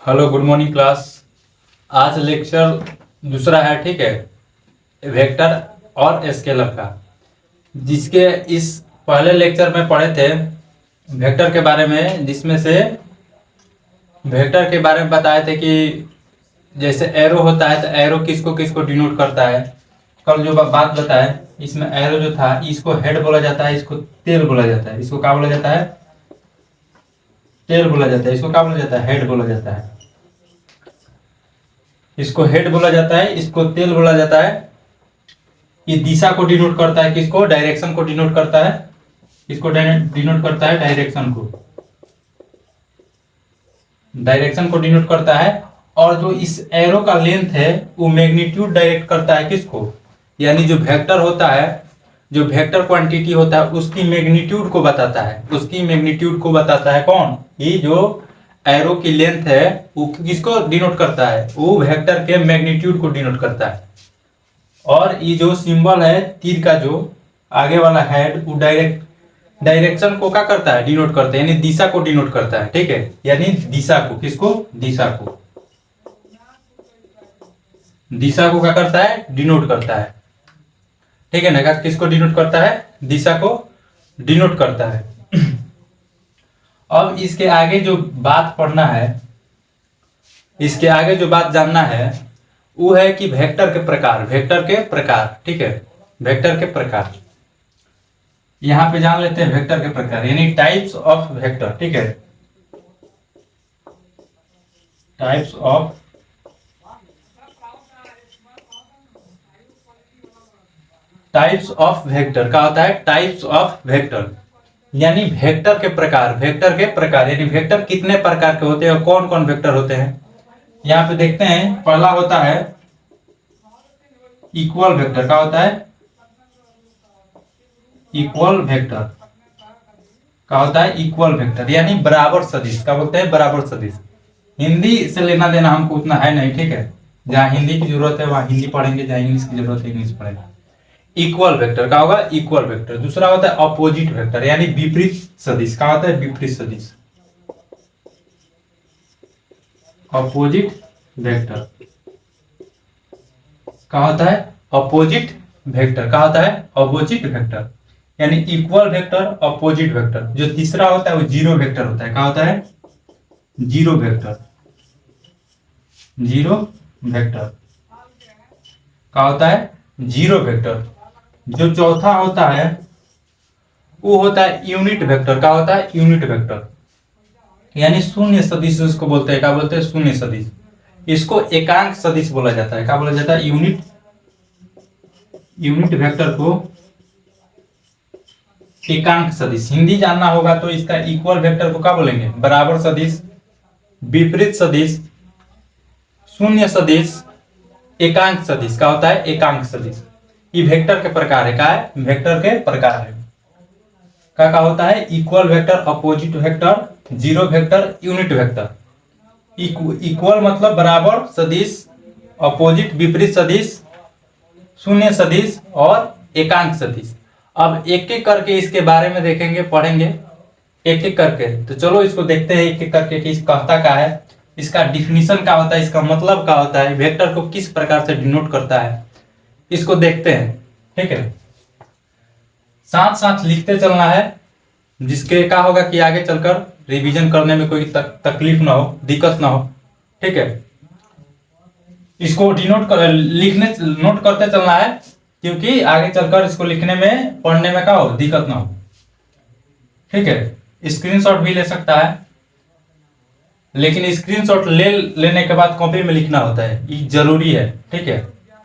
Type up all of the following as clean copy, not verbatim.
Hello, good morning class. आज lecture दूसरा है, ठीक है, वेक्टर और स्केलर का। जिसके इस पहले लेक्चर में पढ़े थे वेक्टर के बारे में, जिसमें से वेक्टर के बारे में बताए थे कि जैसे एरो होता है तो एरो किसको किसको डिनोट करता है। कल जो बात बताए, इसमें एरो जो था इसको हेड बोला जाता है, इसको टेल बोला जाता है। इसको क्या बोला जाता है? टेल बोला जाता है। इसको क्या बोला जाता है? हेड बोला जाता है। इसको हेड बोला जाता है, इसको टेल बोला जाता है। ये दिशा को डिनोट करता है, किसको? डायरेक्शन को डिनोट करता है। इसको डिनोट करता है डायरेक्शन को, डायरेक्शन को डिनोट करता है। और जो इस एरो का लेंथ है वो मैग्नीट्यूड डायरेक्ट करता है किसको? यानी जो वेक्टर होता है, जो वेक्टर क्वांटिटी होता है उसकी मैग्नीट्यूड को बताता है। उसकी मैग्नीट्यूड को बताता है कौन? ये जो एरो की लेंथ है वो किसको डिनोट करता है? वो वेक्टर के मैग्नीट्यूड को डिनोट करता है। और ये जो सिंबल है तीर का, जो आगे वाला हेड, वो डायरेक्शन को क्या करता है? डिनोट करता है, यानी दिशा को डिनोट करता है। ठीक है, यानी दिशा को, किसको? दिशा को क्या करता है? डिनोट करता है। ठीक है ना? किसको डिनोट करता है? दिशा को डिनोट करता है। अब इसके आगे जो बात पढ़ना है, इसके आगे जो बात जानना है वो है कि वेक्टर के प्रकार, वेक्टर के प्रकार। ठीक है, वेक्टर के प्रकार यहां पे जान लेते हैं। वेक्टर के प्रकार यानी टाइप्स ऑफ वेक्टर। ठीक है, टाइप्स ऑफ वेक्टर का होता है टाइप्स ऑफ वेक्टर, यानी वेक्टर के प्रकार। वेक्टर के प्रकार यानी वेक्टर कितने प्रकार के होते हैं, कौन कौन वेक्टर होते हैं। यहां पे देखते हैं, पहला होता है इक्वल वेक्टर। का होता है? इक्वल वेक्टर का होता है इक्वल वेक्टर, यानी बराबर सदिश। का बोलते हैं? बराबर सदिश। हिंदी से लेना देना हमको उतना है नहीं, ठीक है। जहां हिंदी की जरूरत है वहां हिंदी पढ़ेंगे, जहां इंग्लिश की जरूरत है इंग्लिश पढ़ेंगे। इक्वल वेक्टर का होगा इक्वल वेक्टर। दूसरा होता है अपोजिट वेक्टर, यानी विपरीत सदिश। का होता है? विपरीत सदिश, अपोजिट वेक्टर का होता है अपोजिट वेक्टर। का होता है? अपोजिट वेक्टर, यानी इक्वल वेक्टर, अपोजिट वेक्टर। जो तीसरा होता है वो जीरो वेक्टर होता है। का होता है? जीरो वेक्टर, जीरो वेक्टर का होता है जीरो वेक्टर। जो चौथा होता है वो होता है यूनिट वेक्टर। का होता है? यूनिट वेक्टर, यानी शून्य सदिश उसको बोलते हैं। क्या बोलते हैं? शून्य सदिश। इसको एकांक सदिश बोला जाता है। क्या बोला जाता है? यूनिट वेक्टर को एकांक सदिश। हिंदी जानना होगा तो इसका इक्वल वेक्टर को क्या बोलेंगे? बराबर सदिश, विपरीत सदिश, शून्य सदिश, एकांक सदिश। का होता है? एकांक सदिश। ये वेक्टर के प्रकार है। क्या है? वेक्टर के प्रकार है। क्या होता है? Equal vector, opposite vector, zero vector, unit vector. Equal मतलब बराबर सदिश, अपोजिट विपरीत सदिश, शून्य सदिश और एकांक सदिश। अब एक एक करके इसके बारे में देखेंगे, पढ़ेंगे एक एक करके। तो चलो इसको देखते हैं एक एक करके कि कहता क्या है, इसका डिफिनीशन क्या होता है, इसका मतलब क्या होता है, वेक्टर को किस प्रकार से डिनोट करता है, इसको देखते हैं। ठीक है, साथ साथ लिखते चलना है, जिसके क्या होगा कि आगे चलकर रिवीजन करने में कोई तकलीफ ना हो, दिक्कत ना हो। ठीक है, इसको डिनोट कर लिखने नोट करते चलना है, क्योंकि आगे चलकर इसको लिखने में, पढ़ने में क्या हो, दिक्कत ना हो। ठीक है, स्क्रीनशॉट भी ले सकता है, लेकिन स्क्रीनशॉट लेने के बाद कॉपी में लिखना होता है, ये जरूरी है। ठीक है,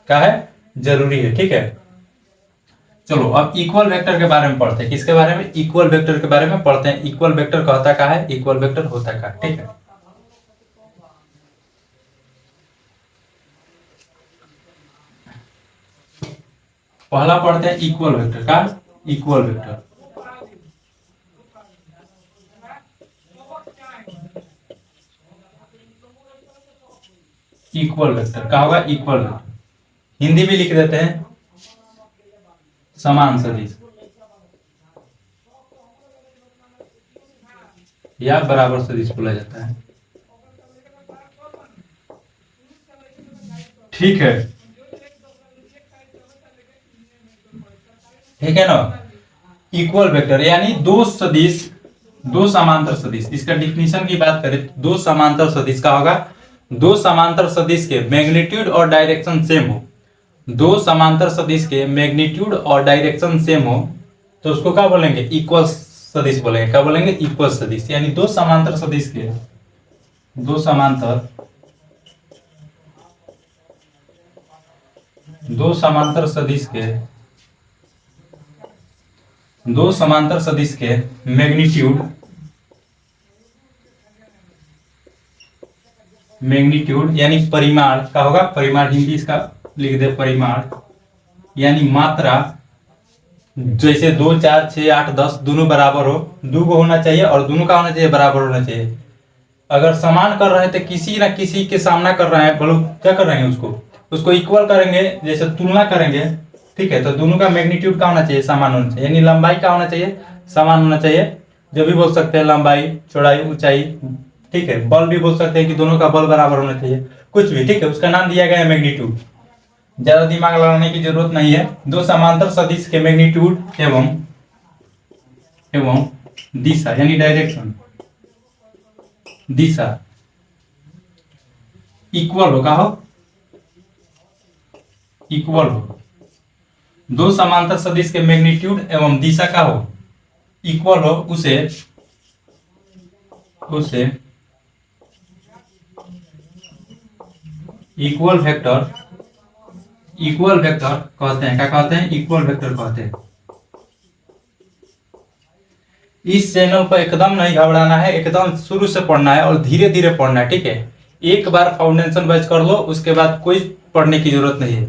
क्या है? जरूरी है। ठीक है, चलो अब इक्वल वेक्टर के बारे में पढ़ते हैं। किसके बारे में? इक्वल वेक्टर के बारे में पढ़ते हैं। इक्वल वेक्टर कहता क्या है, इक्वल वेक्टर होता क्या है। ठीक है, पहला पढ़ते हैं इक्वल वेक्टर का। इक्वल वेक्टर, इक्वल वेक्टर का होगा इक्वल वेक्टर। हिंदी में लिख देते हैं समान सदिश या बराबर सदिश बोला जाता है। ठीक है, ठीक है ना। इक्वल वेक्टर यानी दो सदिश, दो समांतर सदिश, इसका डिफिनीशन की बात करें तो दो समांतर सदिश का होगा, दो समांतर सदिश के मैग्नीट्यूड और डायरेक्शन सेम हो, दो समांतर सदिश के मैग्नीट्यूड और डायरेक्शन सेम हो तो उसको क्या बोलेंगे, इक्वल सदिश बोलेंगे। क्या बोलेंगे, इक्वल सदिश। यानी दो समांतर सदिश के, दो समांतर, दो समांतर सदिश के, दो समांतर सदिश के मैग्नीट्यूड, मैग्नीट्यूड यानी परिमाण का होगा, परिमाण हिंदी इसका लिख दे परिमाण, यानी मात्रा, जैसे 2 4 6 8 10 दोनों बराबर हो, दो को होना चाहिए और दोनों का होना चाहिए, बराबर होना चाहिए। अगर समान कर रहे हैं तो किसी ना किसी के सामना कर रहे हैं, बोलो क्या कर रहे हैं, उसको इक्वल करेंगे, जैसे तुलना करेंगे, ठीक है। तो दोनों का मैग्नीट्यूड का होना चाहिए, समान होना चाहिए, यानी लंबाई का होना चाहिए, समान होना चाहिए। जो भी बोल सकते हैं, लंबाई, चौड़ाई, ऊंचाई, ठीक है। बल भी बोल सकते हैं कि दोनों का बल बराबर होना चाहिए, कुछ भी, ठीक है। उसका नाम दिया गया है मैग्नीट्यूड। ज्यादा दिमाग लगाने की जरूरत नहीं है। दो समांतर सदिश के मैग्नीट्यूड एवं दिशा यानी डायरेक्शन, दिशा इक्वल हो, का हो, इक्वल हो। दो समांतर सदिश के मैग्नीट्यूड एवं दिशा का हो, इक्वल हो, उसे इक्वल वेक्टर, इक्वल वेक्टर कहते हैं। क्या कहते हैं, इक्वल वेक्टर कहते हैं। इस चैनल पर एकदम नहीं घबराना है, एकदम शुरू से पढ़ना है और धीरे धीरे पढ़ना है, ठीक है। एक बार फाउंडेशन बैच कर लो, उसके बाद कोई पढ़ने की जरूरत नहीं है,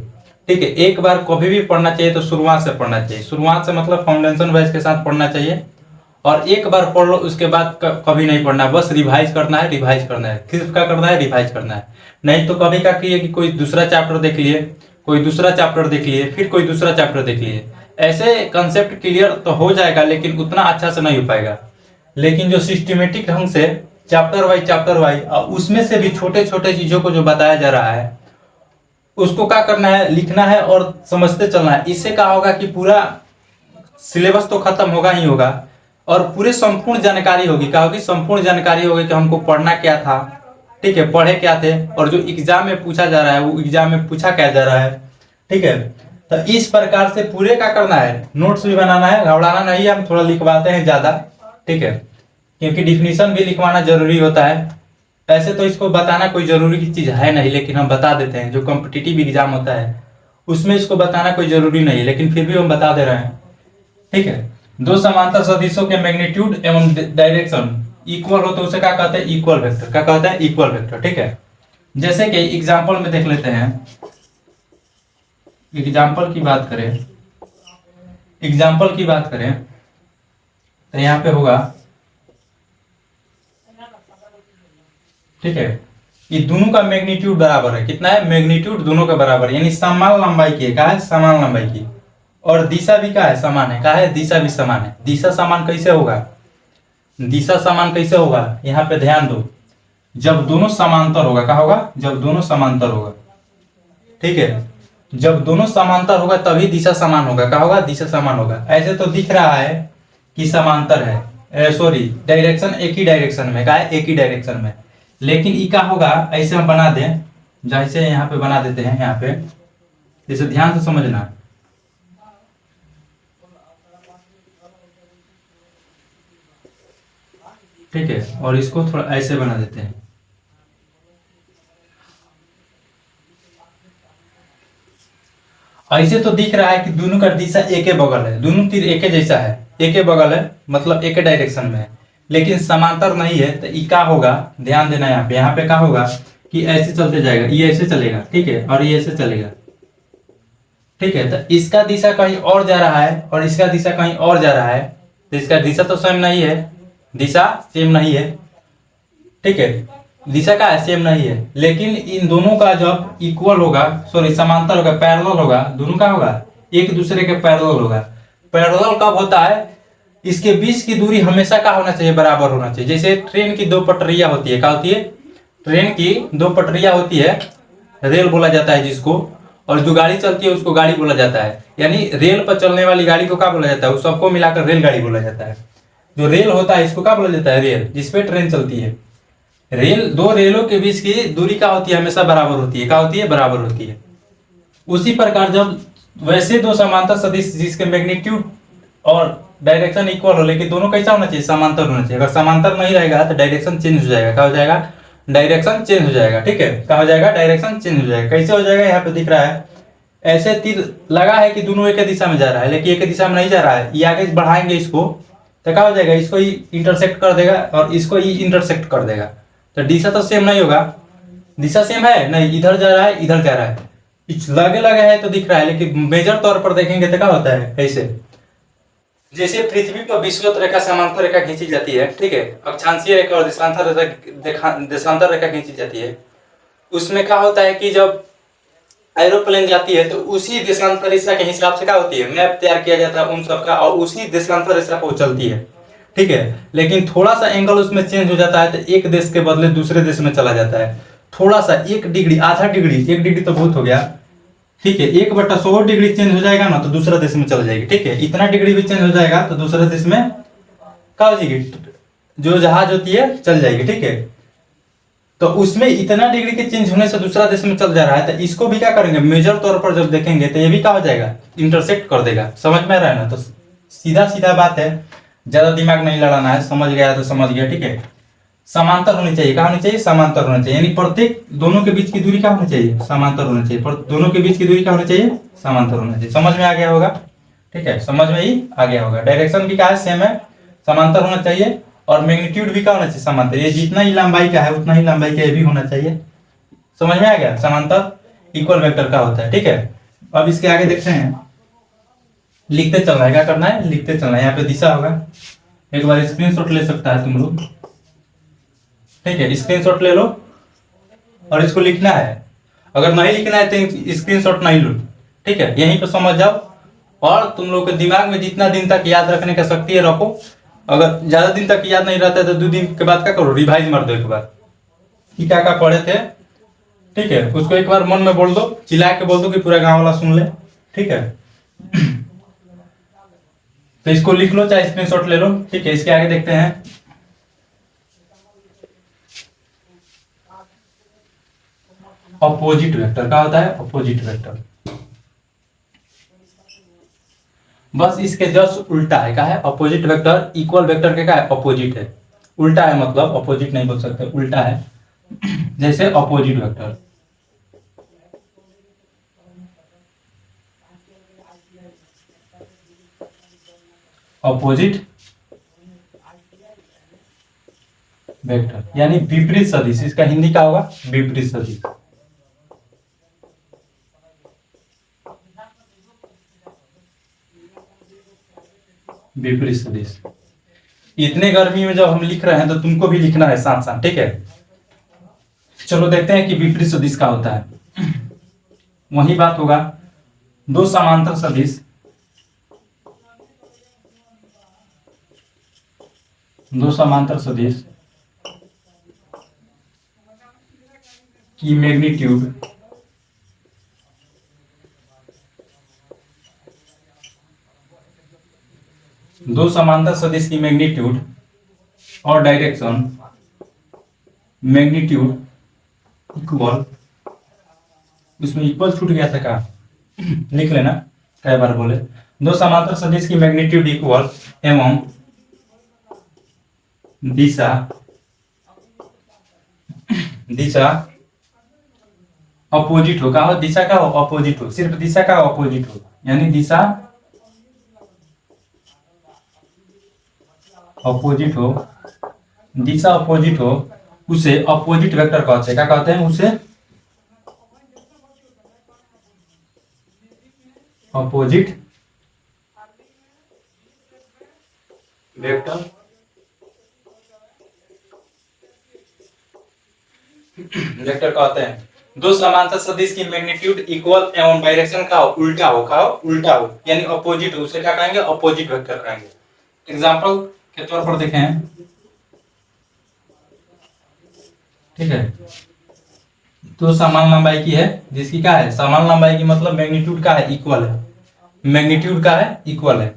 ठीक है। एक बार कभी भी पढ़ना चाहिए तो शुरुआत से पढ़ना चाहिए, शुरुआत से मतलब फाउंडेशन बैच के साथ पढ़ना चाहिए। और एक बार पढ़ लो, उसके बाद कभी नहीं पढ़ना, बस रिवाइज करना है, रिवाइज करना है, सिर्फ क्या करना है, रिवाइज करना है। नहीं तो कभी क्या किए कि कोई दूसरा चैप्टर देख लिए, कोई दूसरा चैप्टर देख लिए, फिर कोई दूसरा चैप्टर देख लिए, ऐसे कंसेप्ट क्लियर तो हो जाएगा लेकिन उतना अच्छा से नहीं हो पाएगा। लेकिन जो सिस्टमेटिक ढंग से चैप्टर वाइज उसमें से भी छोटे छोटे चीजों को जो बताया जा रहा है, उसको क्या करना है, लिखना है और समझते चलना है। इससे क्या होगा कि पूरा सिलेबस तो खत्म होगा ही होगा और पूरे संपूर्ण जानकारी होगी। क्या होगी, संपूर्ण जानकारी होगी कि हमको पढ़ना क्या था, ठीक है, पढ़े क्या थे, और जो एग्जाम में पूछा जा रहा है वो एग्जाम में पूछा क्या जा रहा है, ठीक है। तो इस प्रकार से पूरे क्या करना है, नोट्स भी बनाना है, घबराना नहीं है। हम थोड़ा लिखवाते हैं ज्यादा, ठीक है, क्योंकि डिफिनीशन भी लिखवाना जरूरी होता है। ऐसे तो इसको बताना कोई जरूरी की चीज है नहीं, लेकिन हम बता देते हैं। जो कॉम्पिटिटिव एग्जाम होता है उसमें इसको बताना कोई जरूरी नहीं है, लेकिन फिर भी हम बता दे रहे हैं, ठीक है। दो समांतर सदिशों के मैग्नीट्यूड एवं डायरेक्शन इक्वल हो तो उसे क्या कहते हैं, इक्वल वेक्टर। क्या कहते हैं, इक्वल वेक्टर, ठीक है। जैसे कि एग्जांपल में देख लेते हैं, एग्जांपल की बात करें, एग्जांपल की बात करें तो यहां पे होगा, ठीक है। ये दोनों का मैग्नीट्यूड बराबर है, कितना है, मैग्नीट्यूड दोनों का बराबर, यानी समान लंबाई की है। क्या है, समान लंबाई की। और दिशा भी क्या है, समान है। क्या है, दिशा भी समान है। दिशा समान कैसे होगा, दिशा समान कैसे होगा, यहाँ पे ध्यान दो, जब दोनों समांतर होगा। क्या होगा, जब दोनों समांतर होगा, ठीक है। जब दोनों समांतर होगा तभी दिशा समान होगा। क्या होगा, दिशा समान होगा। ऐसे तो दिख रहा है कि समांतर है, सॉरी डायरेक्शन एक ही डायरेक्शन में, क्या है, एक ही डायरेक्शन में, लेकिन ई क्या होगा, ऐसे हम बना दें, जैसे यहाँ पे बना देते हैं, यहाँ पे जैसे ध्यान से समझना, ठीक है। और इसको थोड़ा ऐसे बना देते हैं, ऐसे तो दिख रहा है कि दोनों का दिशा एक ही बगल है, दोनों तीर एक ही जैसा है, एक ही बगल है, मतलब एक ही डायरेक्शन में है, लेकिन समांतर नहीं है। तो ई क्या होगा, ध्यान देना, यहाँ पे क्या होगा कि ऐसे चलते जाएगा, ये ऐसे चलेगा, ठीक है, और ये ऐसे चलेगा, ठीक है। तो इसका दिशा कहीं और जा रहा है और इसका दिशा कहीं और जा रहा है, तो इसका दिशा तो सेम नहीं है, दिशा सेम नहीं है, ठीक है। दिशा का सेम नहीं है, लेकिन इन दोनों का जब इक्वल होगा, सॉरी समांतर होगा, पैरेलल होगा, दोनों का होगा एक दूसरे के पैरेलल होगा। पैरेलल कब होता है, इसके बीच की दूरी हमेशा क्या होना चाहिए, बराबर होना चाहिए। जैसे ट्रेन की दो पटरियां होती है, क्या होती है, ट्रेन की दो पटरियां होती है, रेल बोला जाता है जिसको, और जो गाड़ी चलती है उसको गाड़ी बोला जाता है। यानी रेल पर चलने वाली गाड़ी को क्या बोला जाता है, उस सबको मिलाकर रेलगाड़ी बोला जाता है। जो रेल होता है इसको क्या बोला जाता है, रेल, जिसपे ट्रेन चलती है। रेल, दो रेलों के बीच की दूरी क्या होती है, हमेशा बराबर होती है। क्या होती है, बराबर होती है। उसी प्रकार जब वैसे दो समांतर सदिश जिसके मैग्नीट्यूड और डायरेक्शन इक्वल हो, लेकिन दोनों कैसा होना चाहिए, समांतर होना चाहिए। अगर समांतर नहीं रहेगा तो डायरेक्शन चेंज हो जाएगा। क्या हो जाएगा, डायरेक्शन चेंज हो जाएगा। ठीक है, क्या हो जाएगा, डायरेक्शन चेंज हो जाएगा। कैसे हो जाएगा, यहाँ पे दिख रहा है ऐसे तीर लगा है कि दोनों एक दिशा में जा रहा है, लेकिन एक दिशा में नहीं जा रहा है। ये आगे बढ़ाएंगे इसको तो क्या हो जाएगा, इसको ही इंटरसेक्ट कर देगा और इसको ही इंटरसेक्ट कर देगा। तो दिशा तो सेम नहीं होगा, दिशा सेम है नहीं, इधर जा रहा है इधर जा रहा है, लगे लगे है तो दिख रहा है, लेकिन मेजर तौर पर देखेंगे तो क्या होता है, ऐसे। जैसे पृथ्वी पर विषुवत रेखा समांतर रेखा खींची जाती है, ठीक है, अक्षांशीय रेखा और देशांतर रेखा खींची जाती है। उसमें क्या होता है कि जब एरोप्लेन जाती है तो उसी देशांतर रेखा के हिसाब से क्या होती है, मैप तैयार किया जाता है उन सबका, और उसी देशांतर रेखा पर चलती है। ठीक है, लेकिन थोड़ा सा एंगल उसमें चेंज हो जाता है तो एक देश के बदले दूसरे देश में चला जाता है। थोड़ा सा 1 डिग्री, आधा डिग्री, 1 डिग्री तो बहुत हो गया, ठीक है, 1/100 डिग्री चेंज हो जाएगा ना तो दूसरा देश में चला जाएगी। ठीक है, इतना डिग्री भी चेंज हो जाएगा तो दूसरे देश में क्या हो जाएगी, जो जहाज होती है चल जाएगी। ठीक है, तो उसमें इतना डिग्री के चेंज होने से दूसरा देश में चल जा रहा है, तो इसको भी क्या करेंगे, मेजर तौर पर जब देखेंगे तो ये भी क्या हो जाएगा, इंटरसेक्ट कर देगा। समझ में आ रहा है ना, तो सीधा सीधा बात है, ज्यादा दिमाग नहीं लड़ाना है, समझ गया तो समझ गया। ठीक है, समांतर होनी चाहिए, क्या होनी चाहिए, समांतर होना चाहिए। यानी प्रत्येक दोनों के बीच की दूरी क्या होनी चाहिए, समांतर होना चाहिए। पर दोनों के बीच की दूरी क्या होनी चाहिए, समांतर होना चाहिए। समझ में आ गया होगा, ठीक है, समझ में ही आ गया होगा। डायरेक्शन भी क्या है, सेम है, समांतर होना चाहिए। और मैग्नीट्यूड भी क्या होना चाहिए, समांतर। ये जितना ही लंबाई का है उतना ही लंबाई का ये भी होना चाहिए। समझ में आ गया, समांतर इक्वल वेक्टर का होता है। ठीक है, अब इसके आगे देखते हैं, लिखते चलना है, क्या करना है, लिखते चलना है। यहाँ पे दिशा होगा, एक बार स्क्रीनशॉट ले सकता है तुम लोग। ठीक है, स्क्रीनशॉट ले लो और इसको लिखना है। अगर नहीं लिखना है तो स्क्रीनशॉट नहीं लो। ठीक है, यहीं पे समझ जाओ, और तुम लोग के दिमाग में जितना दिन तक याद रखने का शक्ति है रखो। अगर ज्यादा दिन तक याद नहीं रहता है तो 2 दिन के बाद क्या करो, रिवाइज मार दो एक बार कि क्या क्या पढ़े थे। ठीक है, उसको एक बार मन में बोल दो, चिल्ला के बोल दो कि पूरा गांव वाला सुन ले। ठीक है, तो इसको लिख लो चाहे स्क्रीनशॉट ले लो। ठीक है, इसके आगे देखते हैं, अपोजिट वेक्टर। क्या होता है, अपोजिट वेक्टर। बस इसके जस्ट उल्टा है। क्या है, अपोजिट वेक्टर इक्वल वेक्टर के क्या है, अपोजिट है। उल्टा है, मतलब अपोजिट नहीं बोल सकते, उल्टा है। जैसे अपोजिट वेक्टर, अपोजिट वेक्टर यानी विपरीत सदिश। इसका हिंदी क्या होगा, विपरीत सदिश। विपरीत सदिश। इतने गर्मी में जब हम लिख रहे हैं तो तुमको भी लिखना है साथ साथ। ठीक है, चलो देखते हैं कि विपरीत सदिश क्या होता है। वही बात होगा, दो समांतर सदिश, दो समांतर सदिश की मैग्नीट्यूड दो समांतर सदिश की मैग्नीट्यूड और डायरेक्शन, मैग्नीट्यूड इक्वल, इसमें इक्वल छूट गया था, का लिख लेना, कई बार बोले। दो समांतर सदिश की मैग्नीट्यूड इक्वल एवं दिशा दिशा अपोजिट हो। का हो, दिशा का हो अपोजिट हो, सिर्फ दिशा का अपोजिट हो, यानी दिशा अपोजिट हो, दिशा अपोजिट हो, उसे अपोजिट वेक्टर कहते हैं। क्या कहते हैं, उसे अपोजिट वेक्टर वेक्टर कहते हैं। दो समांतर सदिश की मैग्नीट्यूड इक्वल एवं डायरेक्शन का उल्टा हो, का उल्टा हो यानी अपोजिट हो, उसे क्या कहेंगे, अपोजिट वेक्टर कहेंगे। एग्जांपल के तौर पर देखें, ठीक है, तो समान लंबाई की है, जिसकी क्या है, समान लंबाई की मतलब मैग्नीट्यूड का है, इक्वल है, मैग्नीट्यूड का है इक्वल है।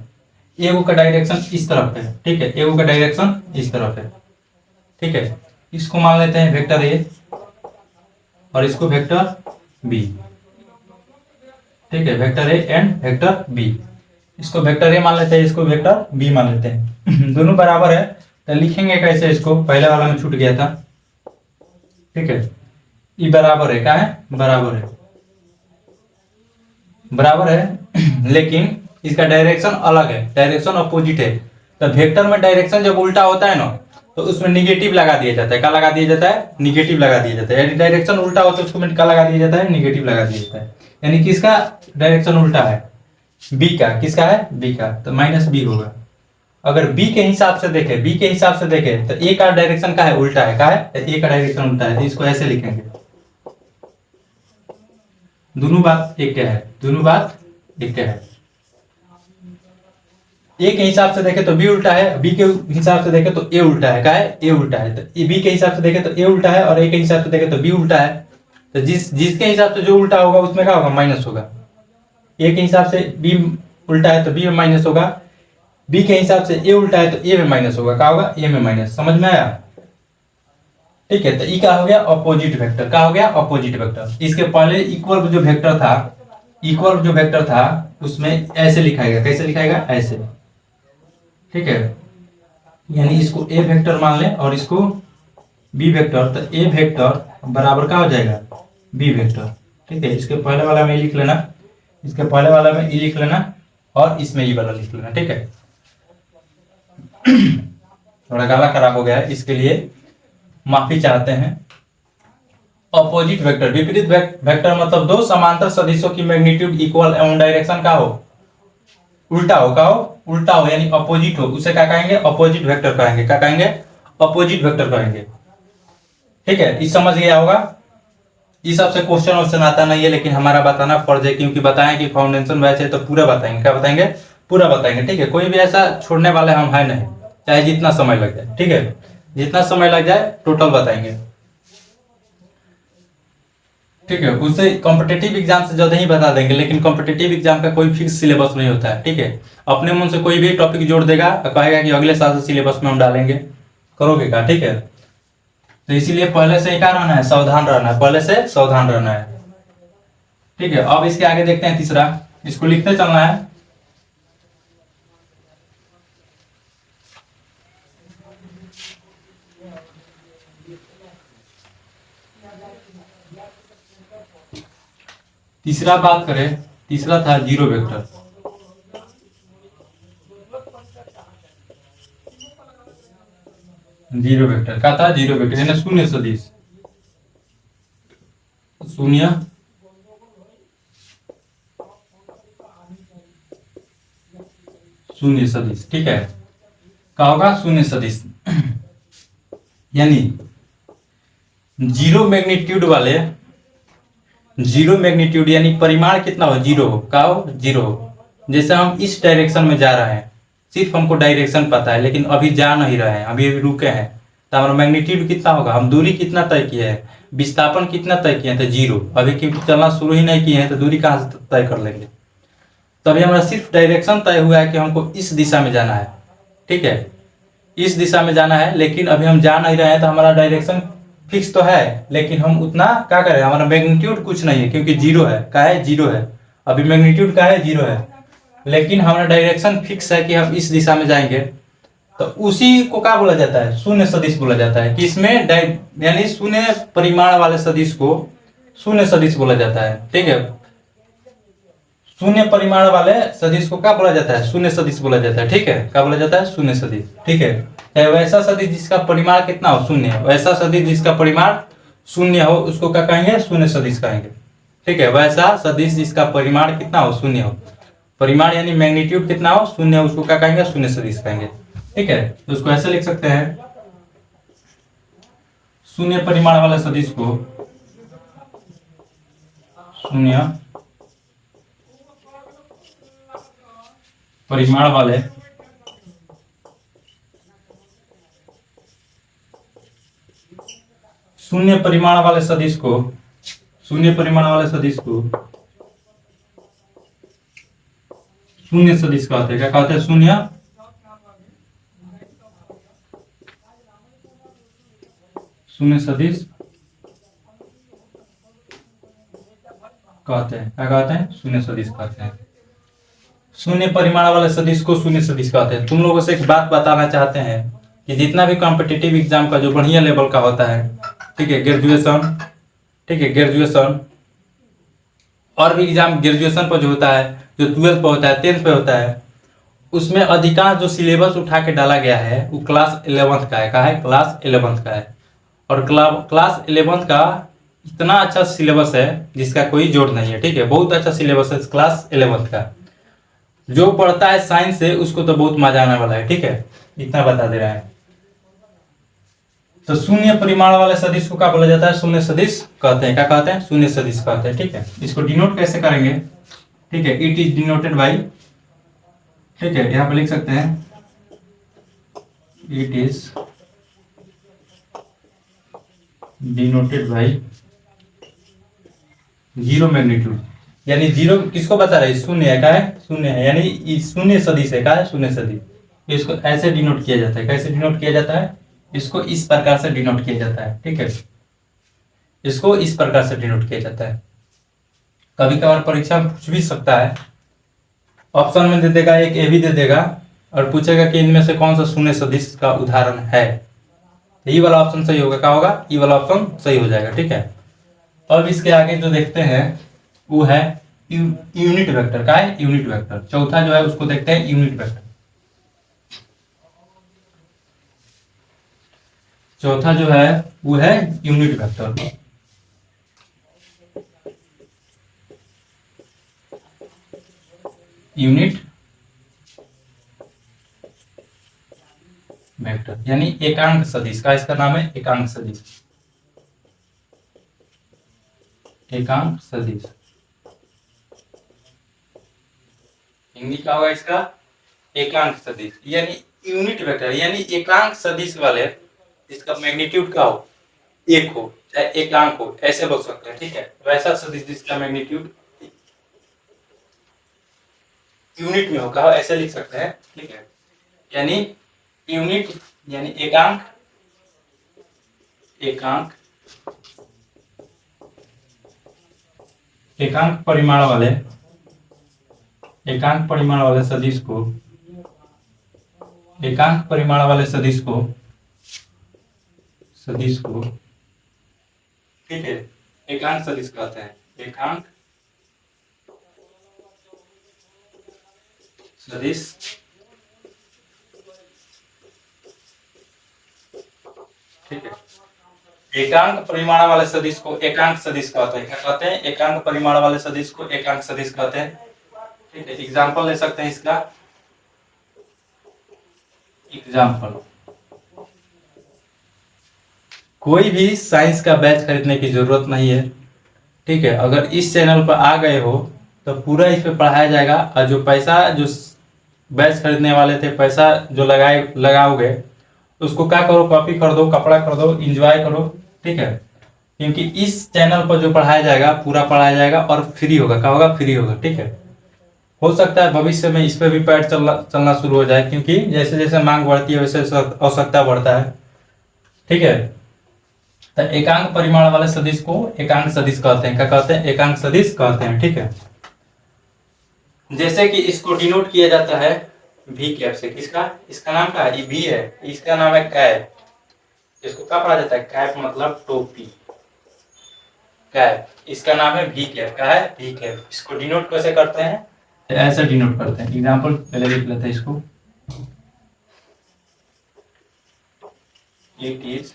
एगो का डायरेक्शन इस तरफ है, ठीक है, एगो का डायरेक्शन इस तरफ है, ठीक है। इसको मान लेते हैं वेक्टर ए और इसको वेक्टर बी, ठीक है, vector A and vector B. इसको वेक्टर ए मान लेते हैं, इसको वेक्टर बी मान लेते हैं। दोनों बराबर है, तो लिखेंगे कैसे इसको, पहले वाला में छूट गया था, ठीक है। ये बराबर है, क्या है, बराबर है, बराबर है। लेकिन इसका डायरेक्शन अलग है, डायरेक्शन अपोजिट है। तो वेक्टर में डायरेक्शन जब उल्टा होता है ना, तो उसमें निगेटिव लगा दिया जाता है। क्या लगा दिया जाता है, निगेटिव लगा दिया जाता है। यदि डायरेक्शन उल्टा होता है उसको क्या लगा दिया जाता है, निगेटिव लगा दिया जाता है। यानी किसका डायरेक्शन उल्टा है, बी का, किसका है, बी का, तो माइनस बी होगा। अगर बी के हिसाब से देखे, बी के हिसाब से देखे तो ए का डायरेक्शन का है, उल्टा है, का है, ए का डायरेक्शन उल्टा है, तो इसको ऐसे लिखेंगे। दोनों बात एक है, दोनों बात एक है। ए के हिसाब से देखे तो बी उल्टा है, बी के हिसाब से देखे तो ए उल्टा है, का है, ए उल्टा है। तो बी के हिसाब से देखे तो ए उल्टा है और ए के हिसाब से देखे तो बी उल्टा है। तो जिसके हिसाब से जो उल्टा होगा उसमें क्या होगा, माइनस होगा। ए के हिसाब से बी उल्टा है तो बी में माइनस होगा, बी के हिसाब से ए उल्टा है तो ए में माइनस होगा, क्या होगा, ए में माइनस। समझ में आया, ठीक है। तो ई क्या हो गया, अपोजिट वेक्टर, क्या हो गया, अपोजिट वेक्टर। इसके पहले इक्वल जो वेक्टर था, इक्वल जो वेक्टर था उसमें ऐसे लिखाएगा, कैसे लिखाएगा, ऐसे, ठीक है। यानी इसको ए वेक्टर मान ले और इसको बी वेक्टर, तो ए वेक्टर बराबर क्या हो जाएगा, बी वेक्टर, ठीक है। इसके पहले वाला में लिख लेना, इसके पहले वाला में ई लिख लेना और इसमें ई वाला लिख लेना, ठीक है। थोड़ा गला खराब हो गया है, इसके लिए माफी चाहते हैं। अपोजिट वेक्टर, विपरीत वेक्टर मतलब दो समांतर सदिशों की मैग्नीट्यूड इक्वल एवं डायरेक्शन का हो, उल्टा हो, का हो, उल्टा हो, यानी अपोजिट हो, उसे क्या कहेंगे, अपोजिट वेक्टर कहेंगे। क्या कहेंगे, अपोजिट वेक्टर कहेंगे, ठीक है। इस समझ गया होगा। इस सबसे क्वेश्चन वोश्चन आता नहीं है, लेकिन हमारा बताना फर्ज है, क्योंकि बताएं कि फाउंडेशन बैच है तो पूरा बताएंगे। क्या बताएंगे, पूरा बताएंगे, ठीक है। कोई भी ऐसा छोड़ने वाले हम है नहीं, चाहे जितना समय लग जाए, ठीक है, जितना समय लग जाए टोटल बताएंगे, ठीक है। उससे कॉम्पिटेटिव एग्जाम से ज्यादा ही बता देंगे, लेकिन कॉम्पिटेटिव एग्जाम का कोई फिक्स सिलेबस नहीं होता है, ठीक है। अपने मन से कोई भी टॉपिक जोड़ देगा और कहेगा कि अगले साल से सिलेबस में हम डालेंगे, करोगे क्या, ठीक है। तो इसीलिए पहले से क्या रहना है, सावधान रहना है, पहले से सावधान रहना है, ठीक है। अब इसके आगे देखते हैं तीसरा, इसको लिखते चलना है। तीसरा बात करें, तीसरा था जीरो वेक्टर। जीरो वेक्टर क्या था, जीरो वेक्टर यानी शून्य सदिश, शून्य शून्य सदिश, ठीक है। क्या होगा, शून्य सदिश यानी जीरो मैग्नीट्यूड वाले, जीरो मैग्नीट्यूड यानी परिमाण कितना हो, जीरो हो, क्या हो, जीरो हो। जैसे हम इस डायरेक्शन में जा रहे हैं, सिर्फ हमको डायरेक्शन पता है, लेकिन अभी जा नहीं रहे हैं, अभी अभी रुके हैं, तो हमारा मैग्नीट्यूड कितना होगा, हम दूरी कितना तय किए हैं, विस्थापन कितना तय किए हैं, तो जीरो। अभी क्योंकि चलना शुरू ही नहीं किए हैं तो दूरी कहाँ से तय कर लेंगे। तो अभी हमारा सिर्फ डायरेक्शन तय हुआ है कि हमको इस दिशा में जाना है, ठीक है, इस दिशा में जाना है, लेकिन अभी हम जा नहीं रहे हैं, तो हमारा डायरेक्शन फिक्स तो है, लेकिन हम उतना क्या करें, हमारा मैग्नीट्यूड कुछ नहीं है, क्योंकि जीरो है, क्या है, जीरो है। अभी मैग्नीट्यूड का है, जीरो है, लेकिन हमारा डायरेक्शन फिक्स है कि हम इस दिशा में जाएंगे। तो उसी को क्या बोला जाता है, शून्य सदिश बोला जाता है। कि इसमें यानी शून्य परिमाण वाले सदिश को शून्य सदिश बोला जाता है, ठीक है। शून्य परिमाण वाले सदिश को क्या बोला जाता है, शून्य सदिश बोला जाता है, ठीक है। क्या बोला जाता है, शून्य सदिश, ठीक है। वैसा सदिश जिसका परिमाण कितना हो, शून्य, वैसा सदिश जिसका परिमाण शून्य हो उसको क्या कहेंगे, शून्य सदिश कहेंगे, ठीक है। वैसा सदिश जिसका परिमाण कितना हो, शून्य हो, परिमाण यानी मैग्नीट्यूड कितना हो, शून्य हो, उसको क्या कहेंगे, शून्य सदिश कहेंगे, ठीक है। तो उसको ऐसे लिख सकते हैं, शून्य परिमाण वाले सदिश को शून्य परिमाण वाले शून्य परिमाण वाले सदिश को शून्य परिमाण वाले सदिश को शून्य सदिश कहते हैं। क्या कहते हैं? शून्य सदिश कहते हैं। क्या कहते हैं? शून्य सदिश कहते हैं। शून्य परिमाण वाले सदिश को शून्य सदिश कहते हैं। तुम लोगों से एक बात बताना चाहते हैं कि जितना भी कॉम्पिटिटिव एग्जाम का जो बढ़िया लेवल का होता है, ठीक है, ग्रेजुएशन, ठीक है, ग्रेजुएशन और भी एग्जाम ग्रेजुएशन पर जो होता है, जो 12th पर होता है, 10th पे होता है, उसमें अधिकांश जो सिलेबस उठा के डाला गया है वो क्लास 11th का है। कहा है? क्लास 11th का है। और क्लास 11th का इतना अच्छा सिलेबस है जिसका कोई जोड़ नहीं है। ठीक है, बहुत अच्छा सिलेबस है क्लास 11th का। जो पढ़ता है साइंस से उसको तो बहुत मजा आने वाला है। ठीक है, इतना बता दे रहा है। तो शून्य परिमाण वाले सदिश को क्या बोला जाता है? शून्य सदिश कहते हैं। क्या कहते हैं? शून्य सदिश कहते हैं। ठीक है, इसको डिनोट कैसे करेंगे? ठीक है, इट इज डिनोटेड बाई, ठीक है, यहां पे लिख सकते हैं it is denoted by zero magnitude. यानी जीरो किसको बता रहा है? शून्य है। क्या है? शून्य है, यानी शून्य सदिश है। क्या है? शून्य सदिश। इसको ऐसे डिनोट किया जाता है। कैसे डिनोट किया जाता है? इसको इस प्रकार से डिनोट किया जाता है। ठीक है, इसको इस प्रकार से डिनोट किया जाता है। कभी कभार परीक्षा में पूछ भी सकता है, ऑप्शन में दे देगा, एक ए भी दे देगा और पूछेगा कि इनमें से कौन सा शून्य सदिश का उदाहरण है। ये वाला ऑप्शन सही होगा। क्या होगा? ये वाला ऑप्शन सही हो जाएगा। ठीक है, अब इसके आगे जो देखते हैं वो है यूनिट वेक्टर। का है? Unit vector. चौथा जो है उसको देखते हैं यूनिट वेक्टर। चौथा जो है वो है यूनिट वेक्टर। यूनिट वेक्टर यानी एकांक सदिश। का इसका नाम है एकांक सदिश। एकांक सदिश हिंदी का होगा इसका एकांक सदिश, यानी यूनिट वेक्टर, यानी एकांक सदिश वाले जिसका मैग्नीट्यूड का हो, एक हो चाहे एकांक हो, ऐसे बोल सकते हैं। ठीक है, वैसा सदिश जिसका मैग्नीट्यूड यूनिट में होगा, ऐसे लिख सकते हैं। ठीक है, यानी यूनिट यानी एकांक, एकांक एकांक परिमाण वाले, एकांक परिमाण वाले सदिश को, एकांक परिमाण वाले सदिश को, सदिश को, ठीक है, एकांक सदिश कहते हैं। एकांक सदिश, ठीक है, एकांक परिमाण वाले सदिश को एकांक सदिश कहते हैं। क्या कहते हैं? एकांक परिमाण वाले सदिश को एकांक सदिश कहते हैं। ठीक है, एग्जांपल ले सकते हैं इसका। एग्जांपल, कोई भी साइंस का बैच खरीदने की जरूरत नहीं है। ठीक है, अगर इस चैनल पर आ गए हो तो पूरा इस पे पढ़ाया जाएगा। और जो पैसा जो बैच खरीदने वाले थे, पैसा जो लगाओगे उसको क्या करो? कॉपी कर दो, कपड़ा कर दो, इंजॉय करो। ठीक है, क्योंकि इस चैनल पर जो पढ़ाया जाएगा पूरा पढ़ाया जाएगा और फ्री होगा। क्या होगा? फ्री होगा। ठीक है, हो सकता है भविष्य में इस पे भी पैड चलना शुरू हो जाए, क्योंकि जैसे जैसे मांग बढ़ती है वैसे आवश्यकता बढ़ता है। ठीक है, तो एकांक परिमाण वाले सदिश को एकांक सदिश कहते हैं। क्या कहते हैं? एकांक सदिश कहते हैं। ठीक है, जैसे कि इसको डिनोट किया जाता है भी कैप से। किसका? इसका नाम क्या है? ये भी है, इसका नाम है कैप। इसको क्या पढ़ा जाता है? कैप मतलब टोपी। कैप, इसका नाम है भी कैप। क्या है? भी कैप। इसको डिनोट कैसे करते हैं? ऐसे डिनोट करते हैं। एग्जांपल पहले लिख लेते हैं इसको। इट इज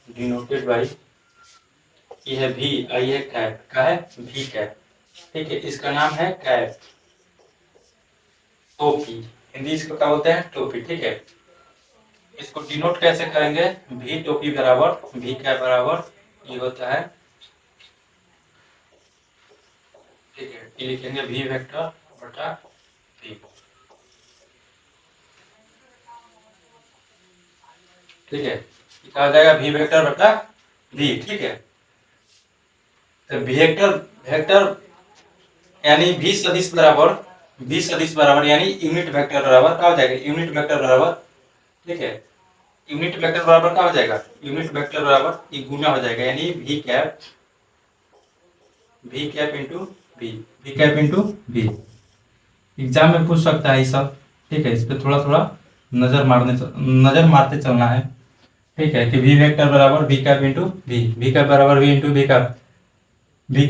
डिनोटेड बाई, ये है भी, आई है कैप। का है? भी कैप। ठीक है, इसका नाम है कैप, टोपी। हिंदी इसको क्या बोलते हैं? टोपी। ठीक है, इसको डिनोट कैसे करेंगे? भी टोपी बराबर भी कैप बराबर ये होता है। ठीक है, ये लिखेंगे भी वेक्टर बटा भी। ठीक है, क्या हो जाएगा? भी वेक्टर बटा भी, ठीक है। तो वेक्टर वेक्टर यानी भी सदिश बराबर यानी यूनिट वेक्टर बराबर क्या हो जाएगा, यूनिट वेक्टर बराबर, ठीक है। यूनिट वेक्टर बराबर क्या हो जाएगा, यूनिट वेक्टर बराबर ये गुना हो जाएगा, यानी V cap into V cap into V. Exam में पूछ सकता है ये सब, ठीक है। इस पे थोड़ा थोड़ा नजर मारते चलना है, ठीक है। कि वी वेक्टर बराबर V cap into V cap बराबर V into V cap, V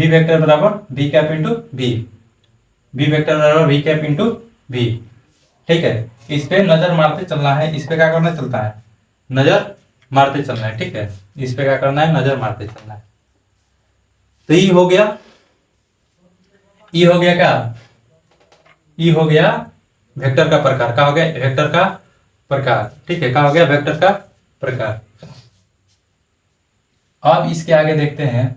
vector बराबर V cap into V vector बराबर वी कैप इंटू वी, ठीक है। इस पे नजर मारते चलना है, इस पे क्या करना चलता है, नजर मारते चलना है, ठीक है। इस पे क्या करना है, नजर मारते चलना है। तो ये हो गया, ये हो गया क्या, ये हो गया वेक्टर का प्रकार, क्या हो गया, वेक्टर का प्रकार, ठीक है। क्या हो गया, वेक्टर का प्रकार। अब इसके आगे देखते हैं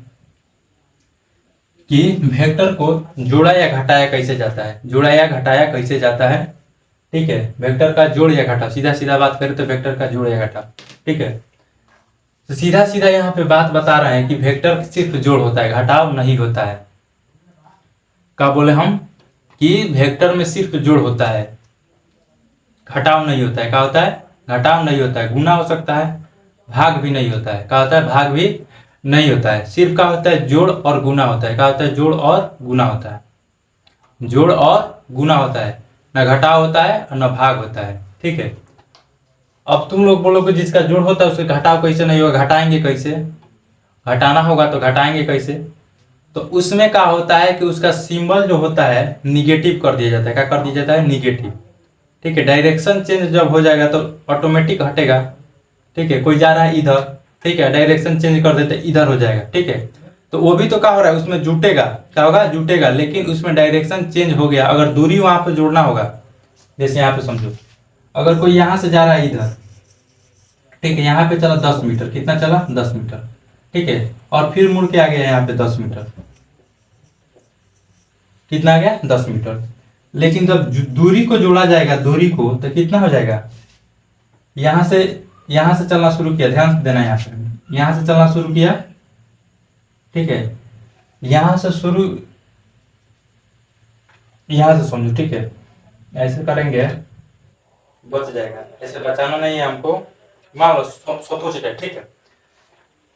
कि वेक्टर को जोड़ा या घटाया कैसे जाता है, जोड़ा या घटाया कैसे जाता है, ठीक है। वेक्टर का जोड़ या घटा, सीधा सीधा बात करें तो वेक्टर का जोड़ या घटा, ठीक है। तो सीधा सीधा यहाँ पे बात बता रहे हैं कि वेक्टर सिर्फ जोड़ होता है, घटाव नहीं होता है। क्या बोले हम कि वेक्टर में सिर्फ जोड़ होता है, घटाव नहीं होता है। क्या होता है, घटाव नहीं होता है। गुना हो सकता है, भाग भी नहीं होता है। क्या होता है, भाग भी नहीं होता है। सिर्फ क्या होता है, जोड़ और गुना होता है। क्या होता है, जोड़ और गुना होता है, जोड़ और गुना होता है, न घटाव होता है और न भाग होता है, ठीक है। अब तुम लोग बोलोगे जिसका जोड़ होता है उसके घटाव कैसे नहीं होगा, घटाएंगे कैसे, घटाना होगा तो घटाएंगे कैसे। तो उसमें क्या होता है कि उसका सिंबल जो होता है निगेटिव कर दिया जाता है। क्या कर दिया जाता है, निगेटिव, ठीक है। डायरेक्शन चेंज जब हो जाएगा तो ऑटोमेटिक हटेगा, ठीक है। कोई जा रहा है इधर, ठीक है, डायरेक्शन चेंज कर देते इधर हो जाएगा, ठीक है। तो वो भी तो क्या हो रहा है, उसमें जुटेगा, क्या होगा, जुटेगा, लेकिन उसमें डायरेक्शन चेंज हो गया। अगर दूरी वहां पे जोड़ना होगा, जैसे यहाँ पे समझो, अगर कोई यहाँ से जा रहा है इधर, ठीक है, यहाँ पे चला 10 मीटर, कितना चला, 10 मीटर, ठीक है। और फिर मुड़ के आ गया यहाँ पे 10 मीटर, कितना आ गया, 10 मीटर। लेकिन जब दूरी को जोड़ा जाएगा, दूरी को, तो कितना हो जाएगा, यहां से चलना शुरू किया, ध्यान देना, यहाँ पे यहां से चलना शुरू किया, ठीक है। यहां से शुरू, यहां से समझो, ठीक है। ऐसे करेंगे बच जाएगा, ऐसे बचाना नहीं है हमको। मान लो सोचो, ठीक है।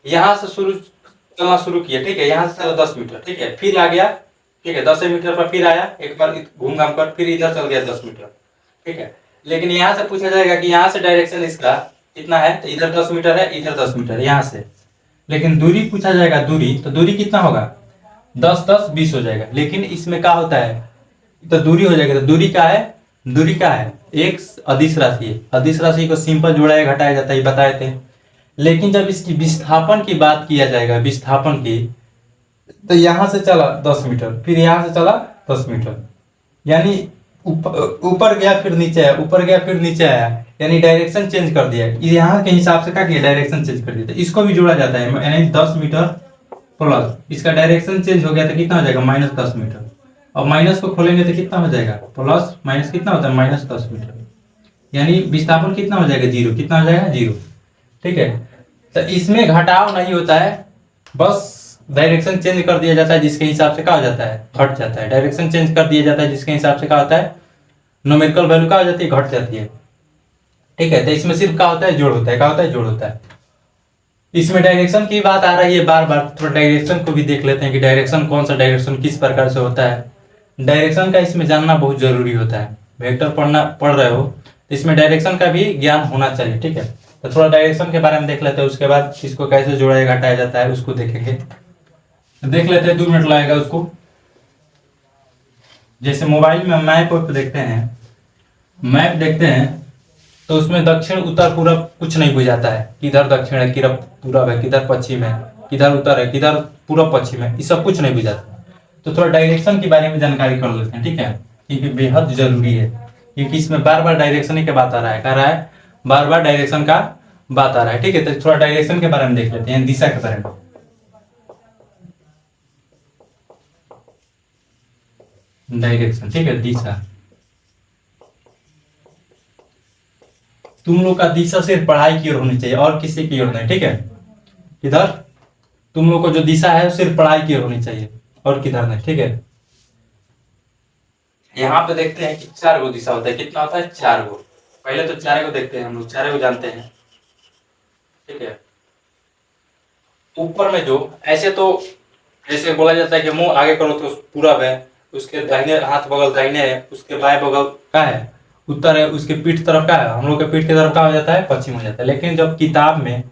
यहां से शुरू चलना शुरू किया, ठीक है, यहां से चला 10 मीटर, ठीक है, फिर आ गया, ठीक है, 10 मीटर पर फिर आया, एक बार घूम घाम कर फिर इधर चल गया 10 मीटर, ठीक है। लेकिन यहाँ से पूछा जाएगा कि यहाँ से डायरेक्शन इसका कितना है, तो इधर 10 मीटर है, इधर 10 मीटर है यहाँ से। लेकिन दूरी पूछा जाएगा, दूरी, तो दूरी कितना होगा, 10 10 20 हो जाएगा। लेकिन इसमें क्या होता है, तो दूरी हो जाएगा, तो दूरी क्या है, दूरी क्या है, एक अदिश राशि है। अदिश राशि को सिंपल जोड़ा या घटाया जाता है, बताए थे। लेकिन जब इसकी विस्थापन की बात किया जाएगा, विस्थापन की, तो यहां से चला 10 मीटर, फिर यहां से चला 10 मीटर, यानी ऊपर गया फिर नीचे आया, ऊपर गया फिर नीचे आया, यानी डायरेक्शन चेंज कर दिया। यहाँ के हिसाब से क्या किया, डायरेक्शन चेंज कर दिया। तो इसको भी जोड़ा जाता है, यानी 10 मीटर प्लस इसका डायरेक्शन चेंज हो गया तो कितना हो जाएगा, -10 मीटर। और माइनस को खोलेंगे तो कितना हो जाएगा, प्लस माइनस कितना होता है, -10 मीटर, यानी विस्थापन कितना हो जाएगा, 0, कितना हो जाएगा, 0, ठीक है। तो इसमें घटाव नहीं होता है, बस डायरेक्शन चेंज कर दिया जाता है, जिसके हिसाब से क्या हो जाता है, घट जाता है। डायरेक्शन चेंज कर दिया जाता है जिसके हिसाब से क्या होता है, न्यूमेरिकल वैल्यू क्या हो जाती है, घट जाती है, ठीक है। तो इसमें सिर्फ क्या होता है, जोड़ होता है। क्या होता है, जोड़ होता है। इसमें डायरेक्शन की बात आ रही है बार बार, थोड़ा डायरेक्शन को भी देख लेते हैं कि डायरेक्शन कौन सा डायरेक्शन किस प्रकार से होता है। डायरेक्शन का इसमें जानना बहुत जरूरी होता है। वेक्टर पढ़ रहे हो तो इसमें डायरेक्शन का भी ज्ञान होना चाहिए, ठीक है। तो थोड़ा डायरेक्शन के बारे में देख लेते हैं, उसके बाद इसको कैसे जोड़ा या घटाया जाता है उसको देखेंगे। देख लेते हैं, 2 मिनट लगेगा उसको। जैसे मोबाइल में मैप देखते हैं, मैप देखते हैं तो उसमें दक्षिण उत्तर पूरब कुछ नहीं बुझाता है, किधर दक्षिण है, किधर पूरब है, किधर पश्चिम है, किधर उत्तर है, किधर पूरब पश्चिम है, ये सब कुछ नहीं बुझाता। तो थोड़ा डायरेक्शन के बारे में जानकारी कर लेते हैं, ठीक है, क्योंकि बेहद जरूरी है। क्योंकि इसमें बार बार डायरेक्शन की बात आ रहा है, कह रहा है बार बार डायरेक्शन का बात आ रहा है, ठीक है। तो थोड़ा डायरेक्शन के बारे में देख लेते हैं, दिशा के बारे में। डायरेक्शन, ठीक है, दिशा। तुम लोग का दिशा सिर्फ पढ़ाई की ओर होनी चाहिए और किसी की ओर नहीं, ठीक है। किधर, तुम लोग को जो दिशा है सिर्फ पढ़ाई की होनी चाहिए और किधर नहीं, ठीक है। यहाँ पे देखते हैं कि 4 गो दिशा होता है, कितना होता है 4 गो। पहले तो 4 गो देखते हैं, हम लोग 4 गो जानते हैं, ठीक है। ऊपर में जो ऐसे तो जैसे बोला जाता है कि मुंह आगे करो तो पूरब है, उसके दाहिने हाथ बगल दाहिने है, उसके बाएं बगल क्या है उत्तर है, उसके पीठ तरफ क्या है, हम लोग के पीठ की तरफ क्या हो जाता है पश्चिम हो जाता है। लेकिन जब किताब में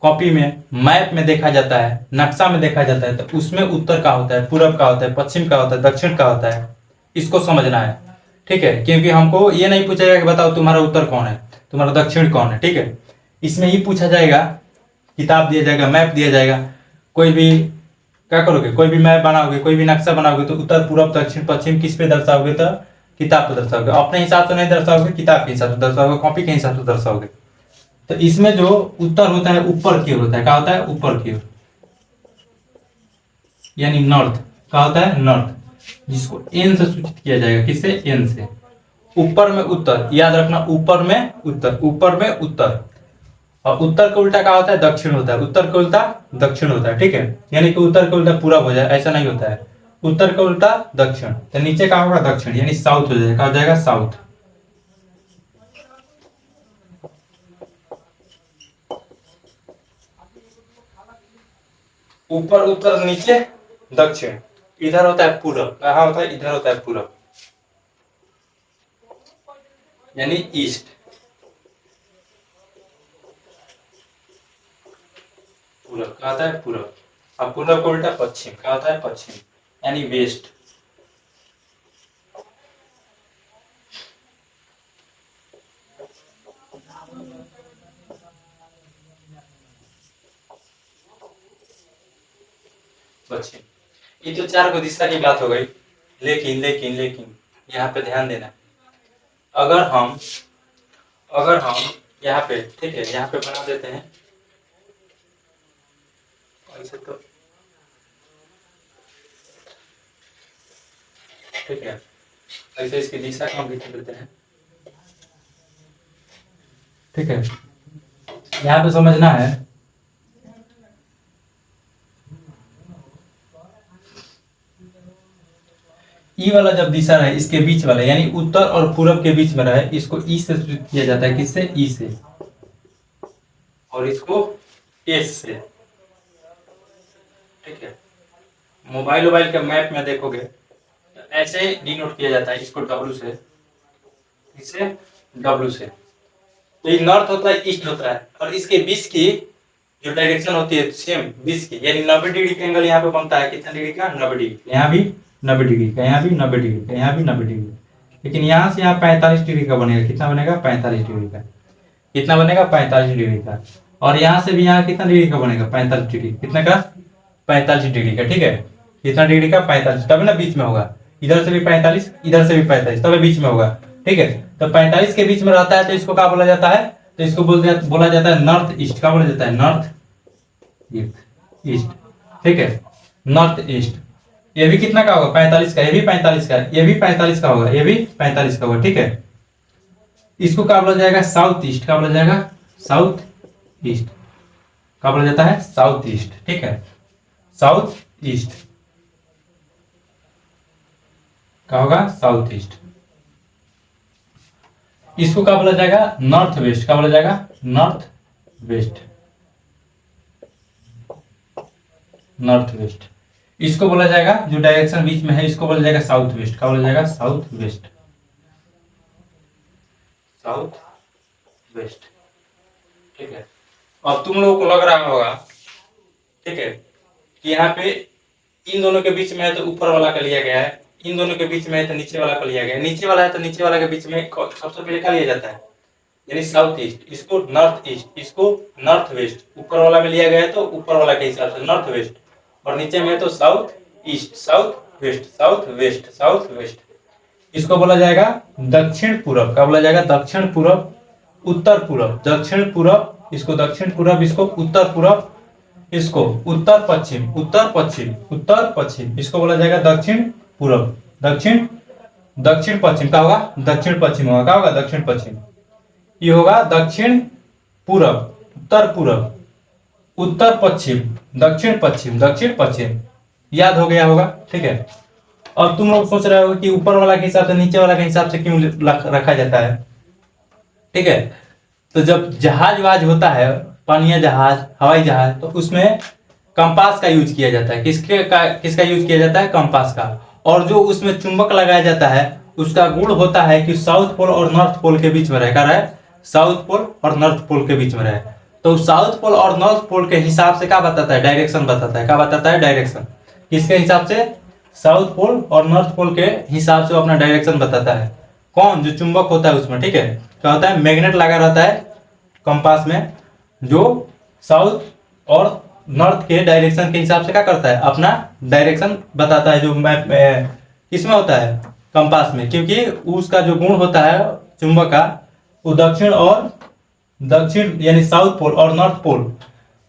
कॉपी में मैप में देखा जाता है, नक्शा में देखा जाता है, तो उसमें उत्तर का होता है, पूरब का होता है, पश्चिम का होता है, दक्षिण का होता है। इसको समझना है, ठीक है। क्योंकि हमको ये नहीं पूछेगा कि बताओ तुम्हारा उत्तर कौन है, तुम्हारा दक्षिण कौन है, ठीक है। इसमें ही पूछा जाएगा, किताब दिया जाएगा, मैप दिया जाएगा, कोई भी क्या करोगे, कोई भी मैप बनाओगे, कोई भी नक्शा बनाओगे तो उत्तर पूर्व दक्षिण पश्चिम किस पे दर्शाओगे, तो किताब पे दर्शाओगे। अपने हिसाब से नहीं दर्शाओगे, किताब के हिसाब से दर्शाओगे, कॉपी के हिसाब से दर्शाओगे। तो इसमें जो उत्तर होता है ऊपर की ओर होता है, क्या होता है ऊपर की ओर, यानी नॉर्थ। क्या होता है नॉर्थ, जिसको एन से सूचित किया जाएगा, किससे एन से। ऊपर में उत्तर, याद रखना, ऊपर में उत्तर, ऊपर में उत्तर। और उत्तर का उल्टा क्या होता है दक्षिण होता है, उत्तर का उल्टा दक्षिण होता है, ठीक है। यानी कि उत्तर का उल्टा पूरब हो जाए ऐसा नहीं होता है, उत्तर का उल्टा दक्षिण। तो नीचे का होगा दक्षिण, यानी साउथ हो जाएगा, क्या हो जाएगा साउथ। ऊपर उत्तर, नीचे दक्षिण, इधर होता है पूरब, कहाँ होता है इधर होता है पूरब, यानी ईस्ट। पूरब क्या होता है पूरब, अब पूरब को उल्टा पश्चिम, क्या होता है पश्चिम, यानी वेस्ट। पश्चिम। ये तो 4 को दिशा की बात हो गई। लेकिन लेकिन लेकिन यहाँ पे ध्यान देना, अगर हम यहाँ पे, ठीक है, यहाँ पे बना देते हैं ऐसे, तो ठीक है, ऐसे इसकी दिशा को हम लिख देते हैं, ठीक है। यहाँ पे समझना है, ई वाला जब दिशा रहे इसके बीच वाला, यानी उत्तर और पूरब के बीच में रहे, इसको ई से सूचित किया जाता है, किससे ई से, और इसको एस से, ठीक है। मोबाइल के मैप में देखोगे तो ऐसे डिनोट किया जाता है, इसको डब्ल्यू से, इसे डब्ल्यू से। तो ये नॉर्थ होता है, ईस्ट होता है, और इसके बीच की जो डायरेक्शन होती है सेम बीच की, यानी 90 डिग्री का एंगल यहाँ पे बनता है, कितना डिग्री का 90 डिग्री, यहाँ भी 90 डिग्री का, यहाँ भी 90 डिग्री का, यहाँ भी 90 डिग्री। लेकिन यहाँ से यहाँ 45 डिग्री का बनेगा, कितना बनेगा 45 डिग्री का, कितना बनेगा 45 डिग्री का। और यहाँ से भी यहाँ कितना डिग्री का बनेगा 45 डिग्री, कितने का 45 डिग्री का, ठीक है। कितना डिग्री का 45, तब ना बीच में होगा, इधर से भी 45 इधर से भी 45, तब बीच में होगा, ठीक है। तो 45 के बीच में रहता है तो इसको क्या बोला जाता है, तो इसको बोला जाता है नॉर्थ ईस्ट। क्या बोला जाता है नॉर्थ ईस्ट, ठीक है, नॉर्थ ईस्ट। ये भी कितना का होगा 45 का, ये भी 45 का, ये भी 45 का होगा, ये भी 45 का होगा, ठीक है। इसको क्या बोला जाएगा साउथ ईस्ट, क्या बोला जाएगा साउथ ईस्ट, क्या बोला जाता है साउथ ईस्ट, ठीक है, साउथ ईस्ट क्या होगा साउथ ईस्ट। इसको क्या बोला जाएगा नॉर्थ वेस्ट, क्या बोला जाएगा नॉर्थ वेस्ट, नॉर्थ वेस्ट। इसको बोला जाएगा जो डायरेक्शन बीच में है, इसको बोला जाएगा साउथ वेस्ट, क्या बोला जाएगा साउथ वेस्ट, साउथ वेस्ट, ठीक है। अब तुम लोगों को लग रहा होगा, ठीक है, कि यहाँ पे इन दोनों के बीच में है तो ऊपर वाला का लिया गया है, इन दोनों के बीच में है तो नीचे वाला का लिया गया है, नीचे वाला है तो नीचे वाला के बीच में सबसे पहले क्या लिया जाता है, यानी साउथ ईस्ट। इसको नॉर्थ ईस्ट, इसको नॉर्थ वेस्ट, ऊपर वाला में लिया गया है तो ऊपर वाला के हिसाब से नॉर्थ वेस्ट, और नीचे में है तो south east, south west, south west, south west. इसको बोला जाएगा दक्षिण पूरब, क्या बोला जाएगा दक्षिण पूरब, उत्तर पूरब, दक्षिण पूरब, इसको दक्षिण पूरब, इसको उत्तर पूरब, इसको उत्तर पश्चिम, उत्तर पश्चिम, उत्तर पश्चिम, इसको बोला जाएगा दक्षिण पूरब, दक्षिण दक्षिण पश्चिम। क्या होगा दक्षिण पश्चिम होगा, क्या होगा दक्षिण पश्चिम। ये होगा दक्षिण पूरब, उत्तर पूरब, उत्तर पश्चिम, दक्षिण पश्चिम, दक्षिण पश्चिम, याद हो गया होगा। ठीक है, अब तुम लोग सोच रहे हो कि ऊपर वाला के हिसाब से नीचे वाला के हिसाब से क्यों रखा जाता है। ठीक है, तो जब जहाज वहाज होता है, पानीय जहाज, हवाई जहाज, तो उसमें कंपास का यूज किया जाता है। किसका यूज किया जाता है? कंपास का। और जो उसमें चुंबक लगाया जाता है, उसका गुण होता है कि साउथ पोल और नॉर्थ पोल के बीच में रहे, साउथ पोल और नॉर्थ पोल के बीच में रहे। तो साउथ पोल और नॉर्थ पोल के हिसाब से क्या बताता है? डायरेक्शन बताता है। क्या बताता है? डायरेक्शन। किसके हिसाब से? साउथ पोल और नॉर्थ पोल के हिसाब से वो अपना डायरेक्शन बताता है। कौन? जो चुंबक होता है उसमें। ठीक है, क्या होता है? मैग्नेट लगा रहता है कंपास में, जो साउथ और नॉर्थ के डायरेक्शन के हिसाब से क्या करता है? अपना डायरेक्शन बताता है। जो मैप किसमें होता है? कंपास में, क्योंकि उसका जो गुण होता है चुंबक का, वो दक्षिण यानी साउथ पोल और नॉर्थ पोल,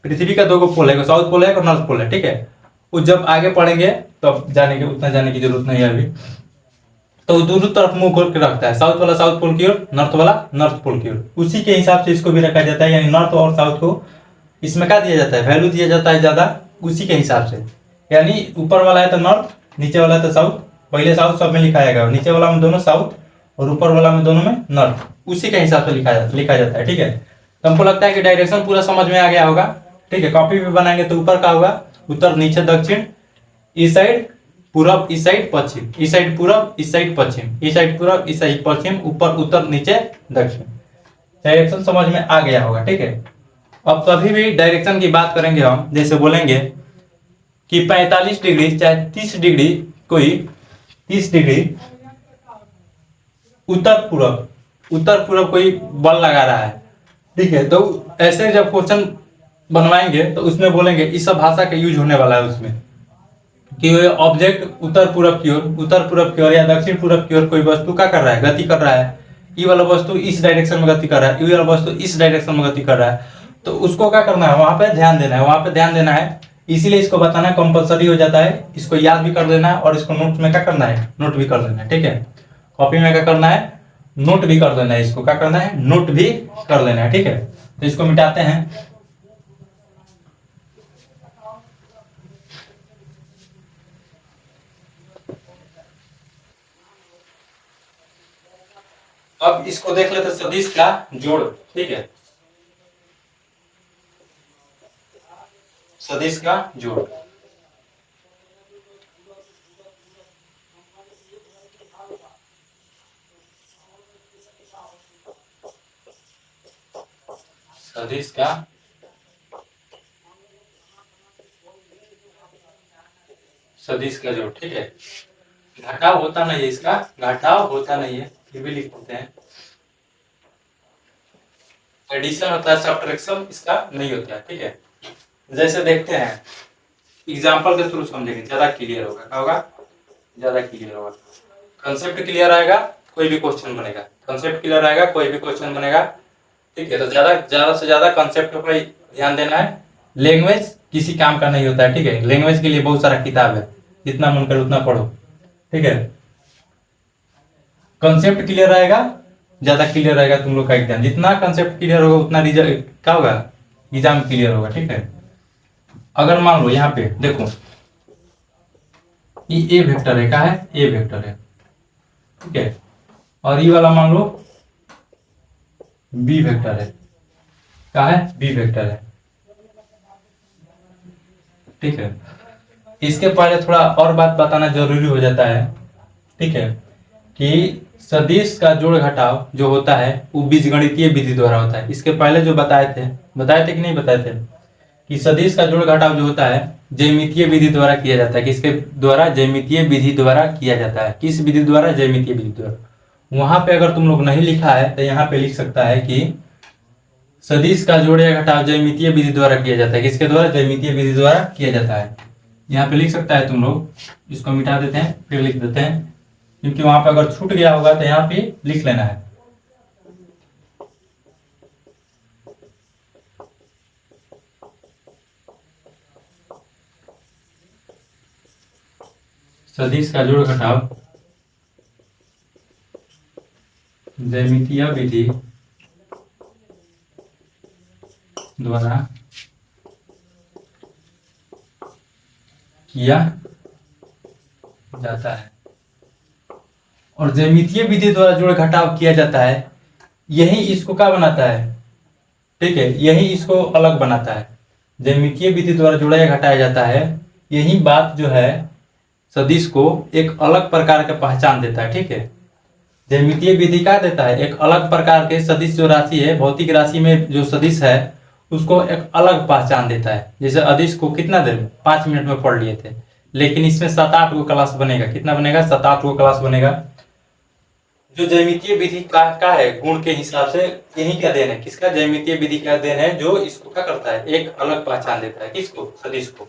पृथ्वी का दो पोल है, साउथ पोल है और नॉर्थ पोल है। ठीक है, वो जब आगे पढ़ेंगे तब जानेंगे, उतना जाने की जरूरत नहीं है अभी। तो दोनों तरफ मुंह खोल के रखता है, साउथ वाला साउथ पोल की ओर, नॉर्थ वाला नॉर्थ पोल की ओर। उसी के हिसाब से इसको भी रखा जाता है, यानी नॉर्थ और साउथ को इसमें क्या दिया जाता है? वैल्यू दिया जाता है ज्यादा, उसी के हिसाब से। यानी ऊपर वाला है तो नॉर्थ, नीचे वाला है तो साउथ। पहले साउथ सब में लिखा जाएगा, नीचे वाला में दोनों साउथ और ऊपर वाला में दोनों में नॉर्थ, उसी के हिसाब से लिखा जाता है। ठीक है, तो हमको लगता है कि डायरेक्शन पूरा समझ में आ गया होगा। ठीक है, कॉपी भी बनाएंगे तो ऊपर का होगा उत्तर, नीचे दक्षिण, इस साइड पूरब, इस साइड पश्चिम, इस साइड पूरब, इस साइड पश्चिम, इस साइड पूरब, इस साइड पश्चिम, ऊपर उत्तर, नीचे दक्षिण। डायरेक्शन समझ में आ गया होगा। ठीक है, अब कभी भी डायरेक्शन की बात करेंगे हम, जैसे बोलेंगे कि 45 डिग्री चाहे 30 डिग्री, कोई 30 डिग्री उत्तर पूरब कोई बल लगा रहा है। ठीक है, तो ऐसे जब क्वेश्चन बनवाएंगे तो उसमें बोलेंगे, इस सब भाषा का यूज होने वाला है उसमें, कि ऑब्जेक्ट उत्तर पूरब की ओर या दक्षिण पूरब की ओर कोई वस्तु क्या कर रहा है? गति कर रहा है। ये वाला वस्तु इस डायरेक्शन में गति कर रहा है, ये वाला वस्तु इस डायरेक्शन में गति कर रहा है। तो उसको क्या करना है? वहां पे ध्यान देना है, वहां पे ध्यान देना है। इसीलिए इसको बताना कंपलसरी हो जाता है, इसको याद भी कर लेना है और इसको नोट में क्या करना है? नोट भी कर लेना है। ठीक है, कॉपी में क्या करना है? नोट भी कर लेना है। इसको क्या करना है? नोट भी कर लेना है। ठीक है, तो इसको मिटाते हैं। अब इसको देख लेते सदिश का जोड़। ठीक है, सदिश का जोड़। सदिश का जोड़। ठीक है, घटाव होता नहीं है, इसका घटाव होता नहीं है, ये भी लिख देते हैं। एडिशन होता है, सब्ट्रैक्शन इसका नहीं होता है। ठीक है, जैसे देखते हैं एग्जांपल के थ्रू समझेंगे, ज्यादा क्लियर होगा। क्या होगा? ज्यादा क्लियर होगा। कंसेप्ट क्लियर आएगा कोई भी क्वेश्चन बनेगा, कंसेप्ट क्लियर आएगा कोई भी क्वेश्चन बनेगा। ठीक है, तो ज्यादा से ज्यादा कंसेप्ट पर ध्यान देना है। लैंग्वेज किसी काम का नहीं होता है। ठीक है, लैंग्वेज के लिए बहुत सारा किताब है, जितना मन करे उतना पढ़ो। ठीक है, कंसेप्ट क्लियर आएगा, ज्यादा क्लियर आएगा तुम लोग का एग्जाम। जितना कंसेप्ट क्लियर होगा उतना रिजल्ट क्या होगा? एग्जाम क्लियर होगा। ठीक है, अगर मान लो यहाँ पे देखो, ये ए वेक्टर है, क्या है? ए वेक्टर है। ठीक है, और ये वाला मान लो बी वेक्टर है, क्या है? बी वेक्टर है। ठीक है, इसके पहले थोड़ा और बात बताना जरूरी हो जाता है। ठीक है, कि सदिश का जोड़ घटाव जो होता है वो बीजगणितीय विधि द्वारा होता है। इसके पहले जो बताए थे कि नहीं बताए थे, कि सदिश का जोड़ घटाव जो होता है ज्यामितीय विधि द्वारा किया जाता है। किसके द्वारा? ज्यामितीय विधि द्वारा किया जाता है। किस विधि द्वारा? ज्यामितीय विधि द्वारा। वहां पे अगर तुम लोग नहीं लिखा है तो यहाँ पे लिख सकता है कि सदिश का जोड़ या घटाव ज्यामितीय विधि द्वारा किया जाता है। किसके द्वारा? ज्यामितीय विधि द्वारा किया जाता है। यहाँ पे लिख सकता है तुम लोग, इसको मिटा देते हैं फिर लिख देते हैं, क्योंकि वहां पे अगर छूट गया होगा तो यहाँ पे लिख लेना है। सदिश का जोड़ घटाव ज्यामितीय विधि द्वारा किया जाता है और ज्यामितीय विधि द्वारा जोड़ घटाव किया जाता है, यही इसको क्या बनाता है, ठीक है, यही इसको अलग बनाता है। ज्यामितीय विधि द्वारा जोड़ा या घटाया जाता है, यही बात जो है सदिश को एक अलग प्रकार का पहचान देता है, ठीक है। ज्यामितीय विधि क्या देता है, एक अलग प्रकार के सदिश जो राशि है, भौतिक राशि में जो सदिश है उसको एक अलग पहचान देता है। जैसे अदिश को कितना देर में 5 मिनट में पढ़ लिए थे, लेकिन इसमें 7-8 गो क्लास बनेगा। कितना बनेगा, 7-8 गो क्लास बनेगा। जो ज्यामितीय विधि का है गुण के हिसाब से, यही का देन है, किसका, ज्यामितीय विधि का देन है, जो इसको क्या करता है, एक अलग पहचान देता है, किसको, सदिश को,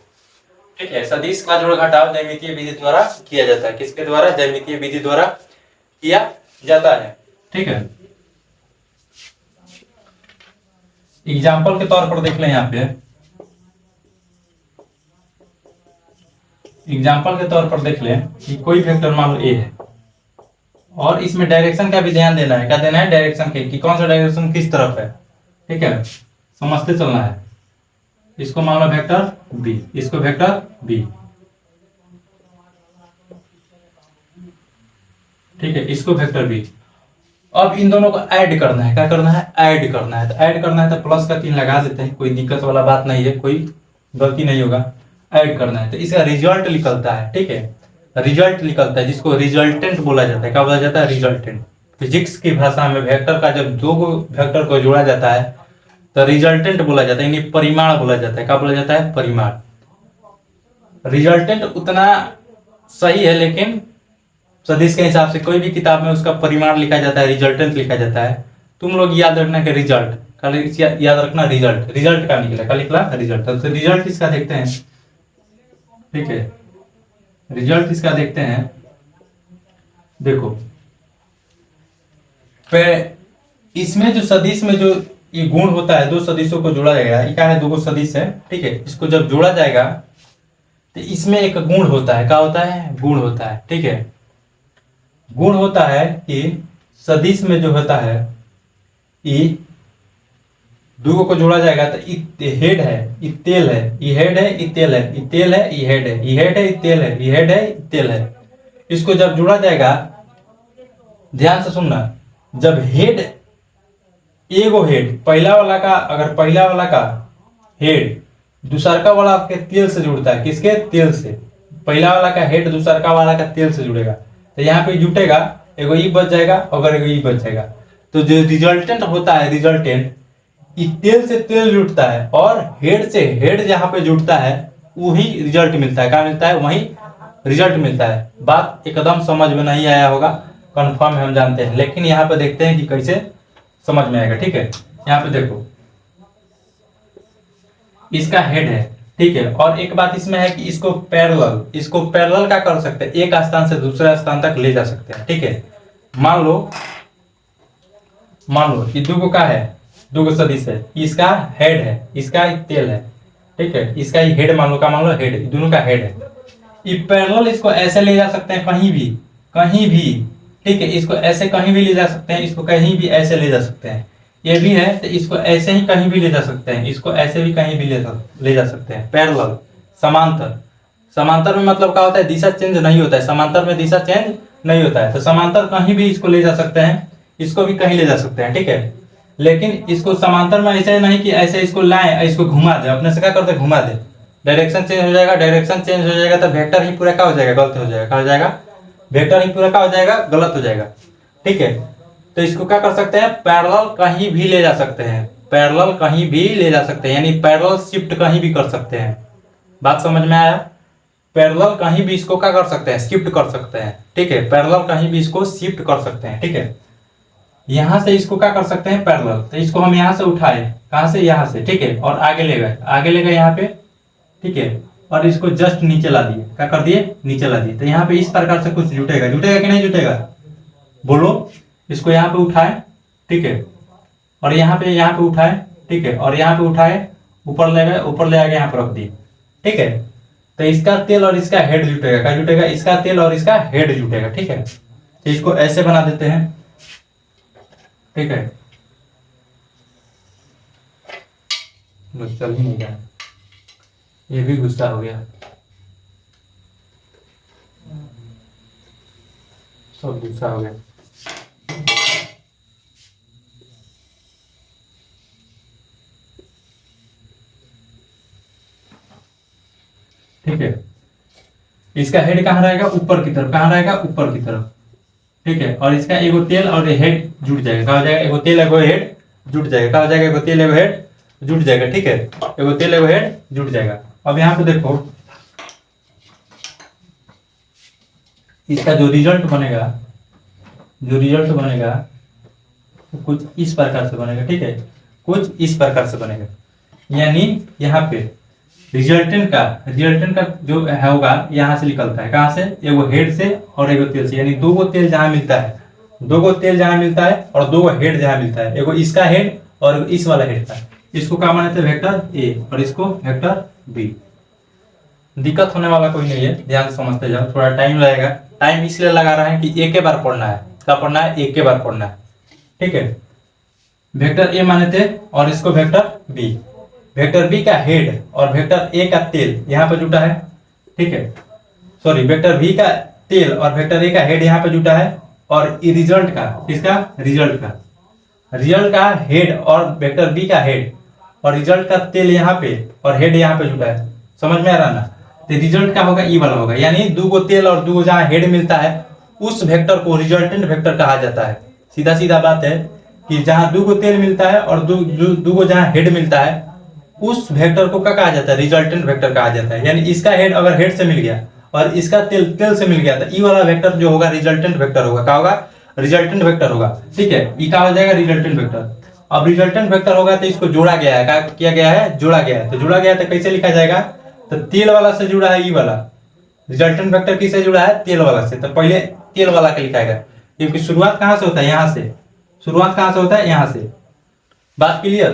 ठीक है। सदिश का जोड़ घटाव ज्यामितीय विधि द्वारा किया जाता है, किसके द्वारा, ज्यामितीय विधि द्वारा किया जाता है, ठीक है। एग्जाम्पल के तौर पर देख लें यहाँ पे, एग्जाम्पल के तौर पर देख लें कि कोई वेक्टर मान लो ए है और इसमें डायरेक्शन का भी ध्यान देना है। क्या देना है, डायरेक्शन के, कि कौन सा डायरेक्शन किस तरफ है, ठीक है, समझते चलना है। इसको मान लो वेक्टर बी, इसको वेक्टर बी, ठीक है, इसको वेक्टर बी। अब इन दोनों को ऐड करना है, क्या करना है, ऐड करना है। तो ऐड करना है तो प्लस का 3 लगा देते हैं, कोई दिक्कत वाला बात नहीं है, कोई गलती नहीं होगा। ऐड करना है तो इसका रिजल्ट निकलता है, ठीक है, रिजल्ट निकलता है, जिसको रिजल्टेंट बोला जाता है। क्या बोला जाता है, रिजल्टेंट। फिजिक्स की भाषा में वेक्टर का जब दो वेक्टर को जोड़ा जाता है तो रिजल्टेंट बोला जाता है, यानी परिमाण बोला जाता है। क्या बोला जाता है, परिमाण। रिजल्टेंट उतना सही है, लेकिन सदिश के हिसाब से कोई भी किताब में उसका परिमाण लिखा जाता है, रिजल्टेंट लिखा जाता है। तुम लोग याद रखना कि रिजल्ट, खाली याद रखना रिजल्ट, रिजल्ट का निकला, क्या निकला, रिजल्ट। तो रिजल्ट इसका देखते हैं, ठीक है, रिजल्ट इसका देखते हैं। देखो इसमें जो सदिश में जो ये गुण होता है, दो सदिशों को जोड़ा जाएगा, ये क्या है, दो सदिश है, ठीक है। इसको जब जोड़ा जाएगा तो इसमें एक गुण होता है, क्या होता है, गुण होता है, ठीक है। गुण होता है कि सदिश में जो होता है, ये दो को जोड़ा जाएगा तो हेड है, ये तेल है, ये हेड है, ये तेल है, ये तेल है, ये हेड है, ये हेड है, ये तेल है, ये हेड है, ये तेल है। इसको जब जोड़ा जाएगा, ध्यान से सुनना, जब हेड, एगो हेड पहला वाला का, अगर पहला वाला का हेड दूसरका वाला के तेल से जुड़ता है, किसके, तेल से, पहला वाला का हेड दूसरका वाला का तेल से जुड़ेगा, तो यहाँ पे जुटेगा, एगो ई बच जाएगा, अगर एगो ई बच जाएगा। तो जो रिजल्टेंट होता है, रिजल्टेंट, तेल से तेल जुटता है और हेड से हेड जहां पे जुटता है वही रिजल्ट मिलता है। क्या मिलता है, वही रिजल्ट मिलता है। बात एकदम समझ में नहीं आया होगा, कंफर्म है, हम जानते हैं, लेकिन यहाँ पे देखते हैं कि कैसे समझ में आएगा, ठीक है। यहाँ पे देखो, इसका हेड है, ठीक है, और एक बात इसमें है कि इसको पैरेलल क्या कर सकते हैं, एक स्थान से दूसरे स्थान तक ले जा सकते हैं, ठीक है। मान लो ये दो का है, दो सदिश है, इसका हेड है, इसका तेल है, ठीक है, इसका ही हेड मान लो, का मान लो हेड, दोनों का हेड है। ये पैरेलल इसको ऐसे ले जा सकते हैं, कहीं भी, कहीं भी, ठीक है, इसको ऐसे कहीं भी ले जा सकते हैं, इसको कहीं भी ऐसे ले जा सकते हैं। ये भी है तो इसको ऐसे ही कहीं भी ले जा सकते हैं, इसको ऐसे भी कहीं भी ले जा सकते हैं। पैरेलल, समांतर, समांतर में मतलब क्या होता है, दिशा चेंज नहीं होता है, समांतर में दिशा चेंज नहीं होता है। तो समांतर कहीं भी इसको ले जा सकते हैं, इसको भी कहीं ले जा सकते हैं, ठीक है। लेकिन इसको समांतर में ऐसे नहीं कि ऐसे इसको लाएं, इसको घुमा दे, अपने से क्या करते, घुमा दे, डायरेक्शन चेंज हो जाएगा, डायरेक्शन चेंज हो जाएगा तो वेक्टर ही पूरा क्या हो जाएगा, गलत हो जाएगा। क्या हो जाएगा, वेक्टर ही पूरा क्या हो जाएगा, गलत हो जाएगा, ठीक है। तो इसको क्या कर सकते हैं, पैरेलल कहीं भी ले जा सकते हैं, पैरेलल कहीं भी ले जा सकते हैं, यानी पैरेलल शिफ्ट कहीं भी कर सकते हैं। बात समझ में आया, पैरेलल कहीं भी इसको क्या कर सकते हैं, शिफ्ट कर सकते हैं, ठीक है, पैरेलल कहीं भी इसको शिफ्ट कर सकते हैं, ठीक है। यहां से इसको क्या कर सकते हैं, पैरेलल, तो इसको हम यहां से उठाए, कहां से, यहां से, ठीक है, और आगे ले गए यहाँ पे, ठीक है, और इसको जस्ट नीचे ला दिए, क्या कर दिए, नीचे ला दिए। तो यहाँ पे इस प्रकार से कुछ जुटेगा, जुटेगा कि नहीं जुटेगा, बोलो। इसको यहाँ पे उठाए, ठीक है, और यहाँ पे उठाए, ठीक है, और यहाँ पे उठाए, ऊपर ले गए, ऊपर ले आके यहाँ पे रख दिए, ठीक है। तो इसका तेल और इसका हेड जुटेगा, क्या जुटेगा, इसका तेल और इसका हेड जुटेगा, ठीक है। तो इसको ऐसे बना देते हैं, ठीक है, चल ही नहीं गया, ये भी गुस्सा हो गया। सब दूसरा हो गया। ठीक है, इसका हेड कहाँ रहेगा? ऊपर की तरफ। कहाँ रहेगा? ऊपर की तरफ। ठीक है, और इसका एगो तेल और हेड जुड़ जाएगा। कहा हो जाएगा? एगो तेल एगो हेड जुड़ जाएगा। कहा हो जाएगा? एगो तेल एगो हेड जुड़ जाएगा। ठीक है, एगो तेल एगो हेड जुड़ जाएगा। अब यहाँ पे देखो, इसका जो रिजल्ट बनेगा, तो कुछ इस प्रकार से बनेगा। ठीक है, कुछ इस प्रकार से बनेगा। यानी यहाँ पे रिजल्टेंट का जो है होगा, यहाँ से निकलता है। कहाँ से? एगो हेड से और एगो तेल से। यानी दो गो तेल जहाँ मिलता है, और दो गो हेड जहाँ मिलता है, एगो इसका हेड और इस वाला हेड का, इसको क्या मानते हैं? वेक्टर ए, और इसको वेक्टर बी। दिक्कत होने वाला कोई नहीं है, ध्यान से समझते जाओ। थोड़ा टाइम लगेगा, टाइम इसलिए लगा रहा है कि एक के बार पढ़ना है। क्या पढ़ना है? एक के बार पढ़ना है। ठीक है, वेक्टर ए माने थे और इसको वेक्टर बी। वेक्टर बी का हेड और वेक्टर ए का तेल यहाँ पे जुटा है। ठीक है, सॉरी, वेक्टर बी का तेल और वेक्टर ए का हेड यहाँ पे जुटा है। और रिजल्ट का, किसका? रिजल्ट का हेड और वेक्टर बी का हेड और रिजल्ट का तेल यहाँ पे और हेड यहाँ पे जुटा है। समझ में आ रहा ना? तो रिजल्ट का होगा ई वाला होगा। यानी दो गो तेल और दो गो जहाँ हेड मिलता है, उस वेक्टर को रिजल्टेंट वेक्टर कहा जाता है। सीधा सीधा बात है कि जहाँ दो गो तेल मिलता है और दो गो जहाँ हेड मिलता है, उस वेक्टर को क्या कहा जाता है? रिजल्टेंट वेक्टर कहा जाता है। यानी इसका हेड अगर हेड से मिल गया और इसका तेल तेल से मिल गया, तो ई वाला वेक्टर जो होगा रिजल्टेंट वेक्टर होगा। क्या होगा? रिजल्टेंट वेक्टर होगा। ठीक है, ई क्या हो जाएगा? Resultant vector. अब रिजल्टेंट वेक्टर होगा तो इसको जोड़ा गया है। क्या किया गया है? जोड़ा गया है। तो जोड़ा गया है तो कैसे लिखा जाएगा? तो तेल वाला से जुड़ा है ई वाला। रिजल्टेंट वेक्टर किससे जुड़ा है? तेल वाला से। तो पहले तेल वाला का लिखा जाएगा, क्योंकि शुरुआत कहां से होता है? यहाँ से। शुरुआत कहां से होता है? यहाँ से। बात क्लियर?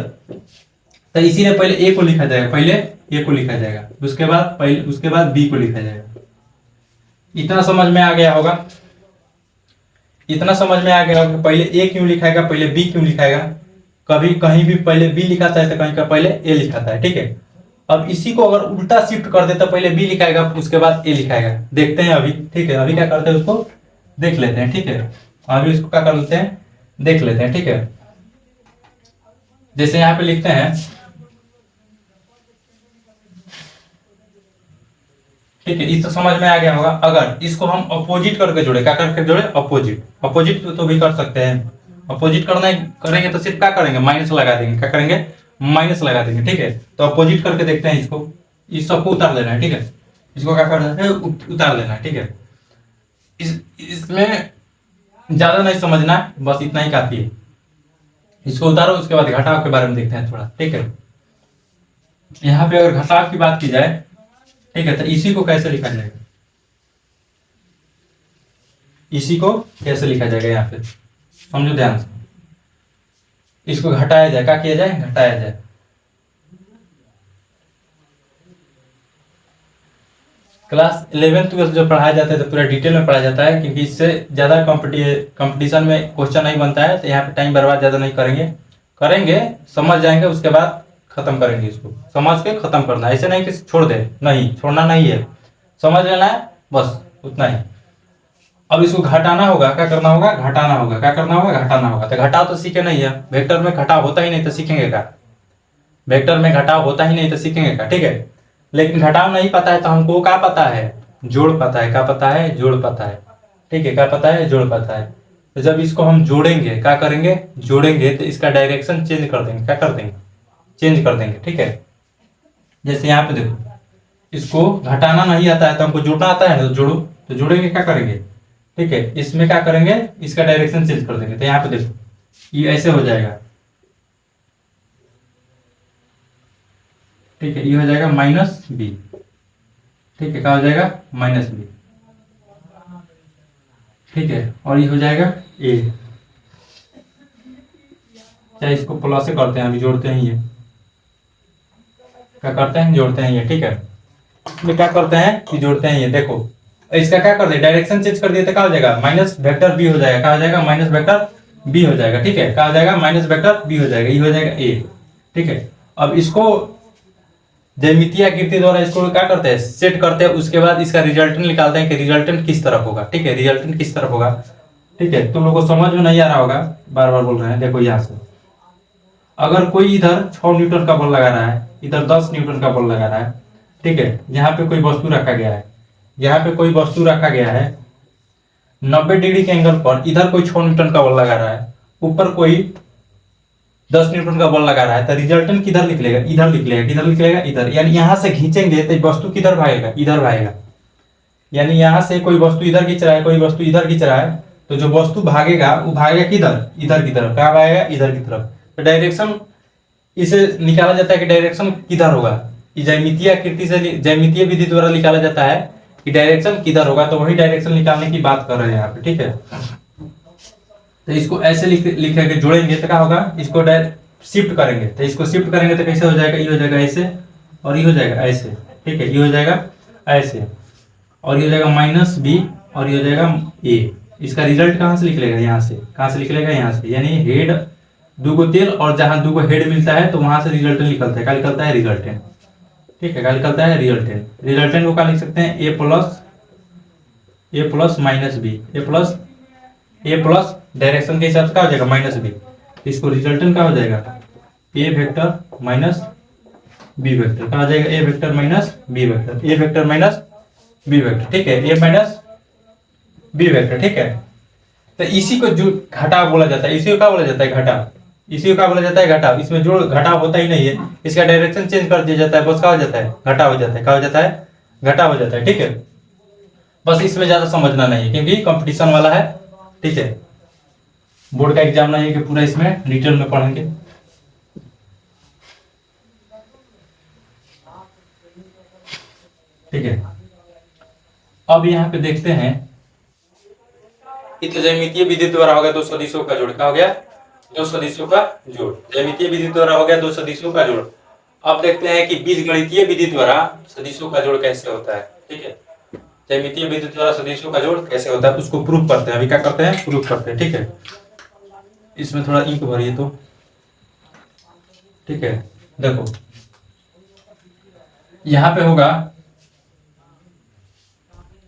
तो इसीलिए पहले ए को लिखा जाएगा, उसके बाद बी को लिखा जाएगा। इतना समझ में आ गया होगा? पहले ए क्यों लिखाएगा, पहले बी क्यों लिखाएगा? कभी कहीं भी पहले बी लिखाता है तो कहीं का पहले ए लिखाता है। ठीक है, अब इसी को अगर उल्टा शिफ्ट कर दे तो पहले बी लिखाएगा, उसके बाद ए लिखाएगा। देखते हैं अभी। ठीक है, अभी क्या करते हैं उसको देख लेते हैं। ठीक है, अभी इसको क्या कर लेते हैं, देख लेते हैं। ठीक है, जैसे यहाँ पे लिखते हैं, ठीक है, इस तो समझ में आ गया होगा। अगर इसको हम अपोजिट करके जोड़े, क्या करके जोड़े? अपोजिट तो भी कर सकते हैं। अपोजिट करेंगे तो सिर्फ क्या करेंगे? माइनस लगा देंगे। क्या करेंगे? माइनस लगा देंगे। ठीक है, तो अपोजिट करके देखते हैं इसको। इस सबको उतार लेना है। ठीक है, इसको क्या करना है? उतार लेना है। ठीक है, इसमें ज्यादा नहीं समझना, बस इतना ही काफी है। इसको उतारो, उसके बाद घटाव के बारे में देखते हैं थोड़ा। ठीक है, यहाँ पे अगर घटाव की बात की जाए, ठीक है, तो इसी को कैसे लिखा जाएगा? यहाँ पे समझो ध्यान से। इसको घटाया जाए। क्या किया जाए? घटाया जाए। क्लास 11 ट्वेल्थ जो पढ़ाया जाता है तो पूरा डिटेल में पढ़ाया जाता है, क्योंकि इससे ज्यादा कंपटीशन में क्वेश्चन नहीं बनता है। तो यहाँ पे टाइम बर्बाद ज्यादा नहीं करेंगे, समझ जाएंगे, उसके बाद खत्म करेंगे। इसको समझ के खत्म करना है, ऐसे नहीं कि छोड़ दे, नहीं, छोड़ना नहीं है, समझ लेना है, बस उतना ही। अब इसको घटाना होगा। क्या करना होगा? घटाना होगा। क्या करना होगा? घटाना होगा। तो घटाव तो सीखे नहीं है, वेक्टर में घटाव होता ही नहीं तो सीखेंगे क्या? ठीक है, लेकिन घटाव नहीं पता है तो हमको क्या पता है? जोड़ पता है। क्या पता है? जोड़ पता है। ठीक है, क्या पता है? जोड़ पता है। तो जब इसको हम जोड़ेंगे, क्या करेंगे? जोड़ेंगे तो इसका डायरेक्शन चेंज कर देंगे। क्या कर देंगे? चेंज कर देंगे। ठीक है, जैसे यहाँ पे देखो, इसको घटाना नहीं आता है तो हमको जोड़ना आता है ना, तो जोड़ो। तो जोड़ेंगे, क्या करेंगे? ठीक है, इसमें क्या करेंगे? इसका डायरेक्शन चेंज कर देंगे। तो यहाँ पे देखो, ये ऐसे हो जाएगा। ठीक है, ये हो जाएगा माइनस बी। ठीक है, क्या हो जाएगा? Minus B. ठीक है, और ये हो जाएगा ए। चाहे इसको प्लस से करते हैं, अभी जोड़ते हैं ये। क्या करते हैं? जोड़ते हैं ये। ठीक है, इसमें क्या करते हैं कि जोड़ते हैं ये। देखो, इसका क्या कर दिया? डायरेक्शन चेंज कर दिया तो क्या हो जाएगा? माइनस वेक्टर बी हो जाएगा। क्या हो जाएगा? माइनस वेक्टर बी हो जाएगा। ठीक है, क्या हो जाएगा? माइनस वेक्टर बी हो जाएगा। ये हो जाएगा ए। ठीक है, अब इसको ज्यामितीय आकृति द्वारा इसको क्या करते हैं? सेट करते हैं। उसके बाद इसका रिजल्टेंट निकालते हैं कि रिजल्टेंट किस तरफ होगा। ठीक है, रिजल्टेंट किस तरफ होगा? ठीक है, तुम लोग को समझ में नहीं आ रहा होगा, बार बार बोल रहे हैं। देखो यहाँ से अगर कोई इधर 6 न्यूटन का बल लगा रहा है, इधर 10 न्यूटन का बल लगा रहा है, ठीक है, यहाँ पे कोई वस्तु रखा गया है, यहाँ पे कोई वस्तु रखा गया है 90 डिग्री के एंगल पर, इधर कोई 6 न्यूटन का बल लगा रहा है, ऊपर कोई 10 न्यूटन का बल लगा रहा है, तो रिजल्टेंट किधर निकलेगा? इधर निकलेगा। किधर निकलेगा? इधर। यानी यहां से खींचेंगे तो वस्तु किधर भागेगा? इधर भागेगा। यानी यहां से कोई वस्तु इधर खींच रहा है, कोई वस्तु इधर खींच रहा है, तो जो वस्तु भागेगा वो भागेगा किधर? इधर की तरफ। कहाँ भागेगा? इधर की तरफ। तो डायरेक्शन इसे निकाला जाता है कि डायरेक्शन किधर होगा, ज्यामितीय आकृति से, ज्यामितीय विधि द्वारा निकाला जाता है कि डायरेक्शन किधर होगा। तो वही डायरेक्शन निकालने की बात कर रहे हैं यहाँ पे, ठीक है। तो इसको ऐसे लिख के जोड़ेंगे तो क्या होगा? इसको शिफ्ट करेंगे, तो इसको शिफ्ट करेंगे तो कैसे हो जाएगा? ये हो जाएगा ऐसे, और ये हो जाएगा ऐसे, ठीक है। ये हो जाएगा ऐसे, और ये हो जाएगा -b, और ये हो जाएगा a। इसका रिजल्ट कहाँ से निकलेगा? यहाँ से। कहाँ से निकलेगा? यहाँ से। यानी हेड दूगो तेल, और जहां दूगो हेड मिलता है तो वहां से रिजल्टेंट निकलता है। क्या निकलता है? रिजल्टेंट, ठीक है। क्या निकलता है? रिजल्टेंट। रिजल्टेंट को क्या लिख सकते हैं? a plus -b, a plus direction के हिसाब से क्या हो जाएगा? -b। इसको रिजल्टेंट क्या हो जाएगा? a vector minus b vector. क्या हो जाएगा? a vector minus b vector, a vector minus b vector, ठीक है। a माइनस b वेक्टर, ठीक है। तो इसी को जो घटाव बोला जाता है, इसी को क्या बोला जाता है? घटाव। इसी को क्या बोला जाता है? घटाव। इसमें जो घटाव होता ही नहीं है, इसका डायरेक्शन चेंज कर दिया जाता है, बस क्या हो जाता है? घटाव हो जाता है। क्या हो जाता है? घटाव हो जाता है, ठीक है। बस इसमें ज्यादा समझना नहीं है क्योंकि कंपटीशन वाला है, ठीक है। बोर्ड का एग्जाम नहीं है कि पूरा इसमें डिटेल में पढ़ेंगे। ठीक है, अब यहाँ पे देखते हैं ज्यामितीय विधि द्वारा हो गया दो सदिशों का जोड़। क्या हो गया? दो सदिशों का जोड़। ज्यामितीय विधि द्वारा हो गया दो सदिशों का जोड़। अब देखते हैं कि बीजगणितीय विधि द्वारा सदिशों का जोड़ कैसे होता है, ठीक है। ज्यामितीय विधि द्वारा सदिशों का जोड़ कैसे होता है उसको प्रूफ करते हैं। अभी क्या करते हैं? प्रूफ करते हैं, ठीक है। इसमें थोड़ा इंक भरिए तो, ठीक है। देखो यहां पे होगा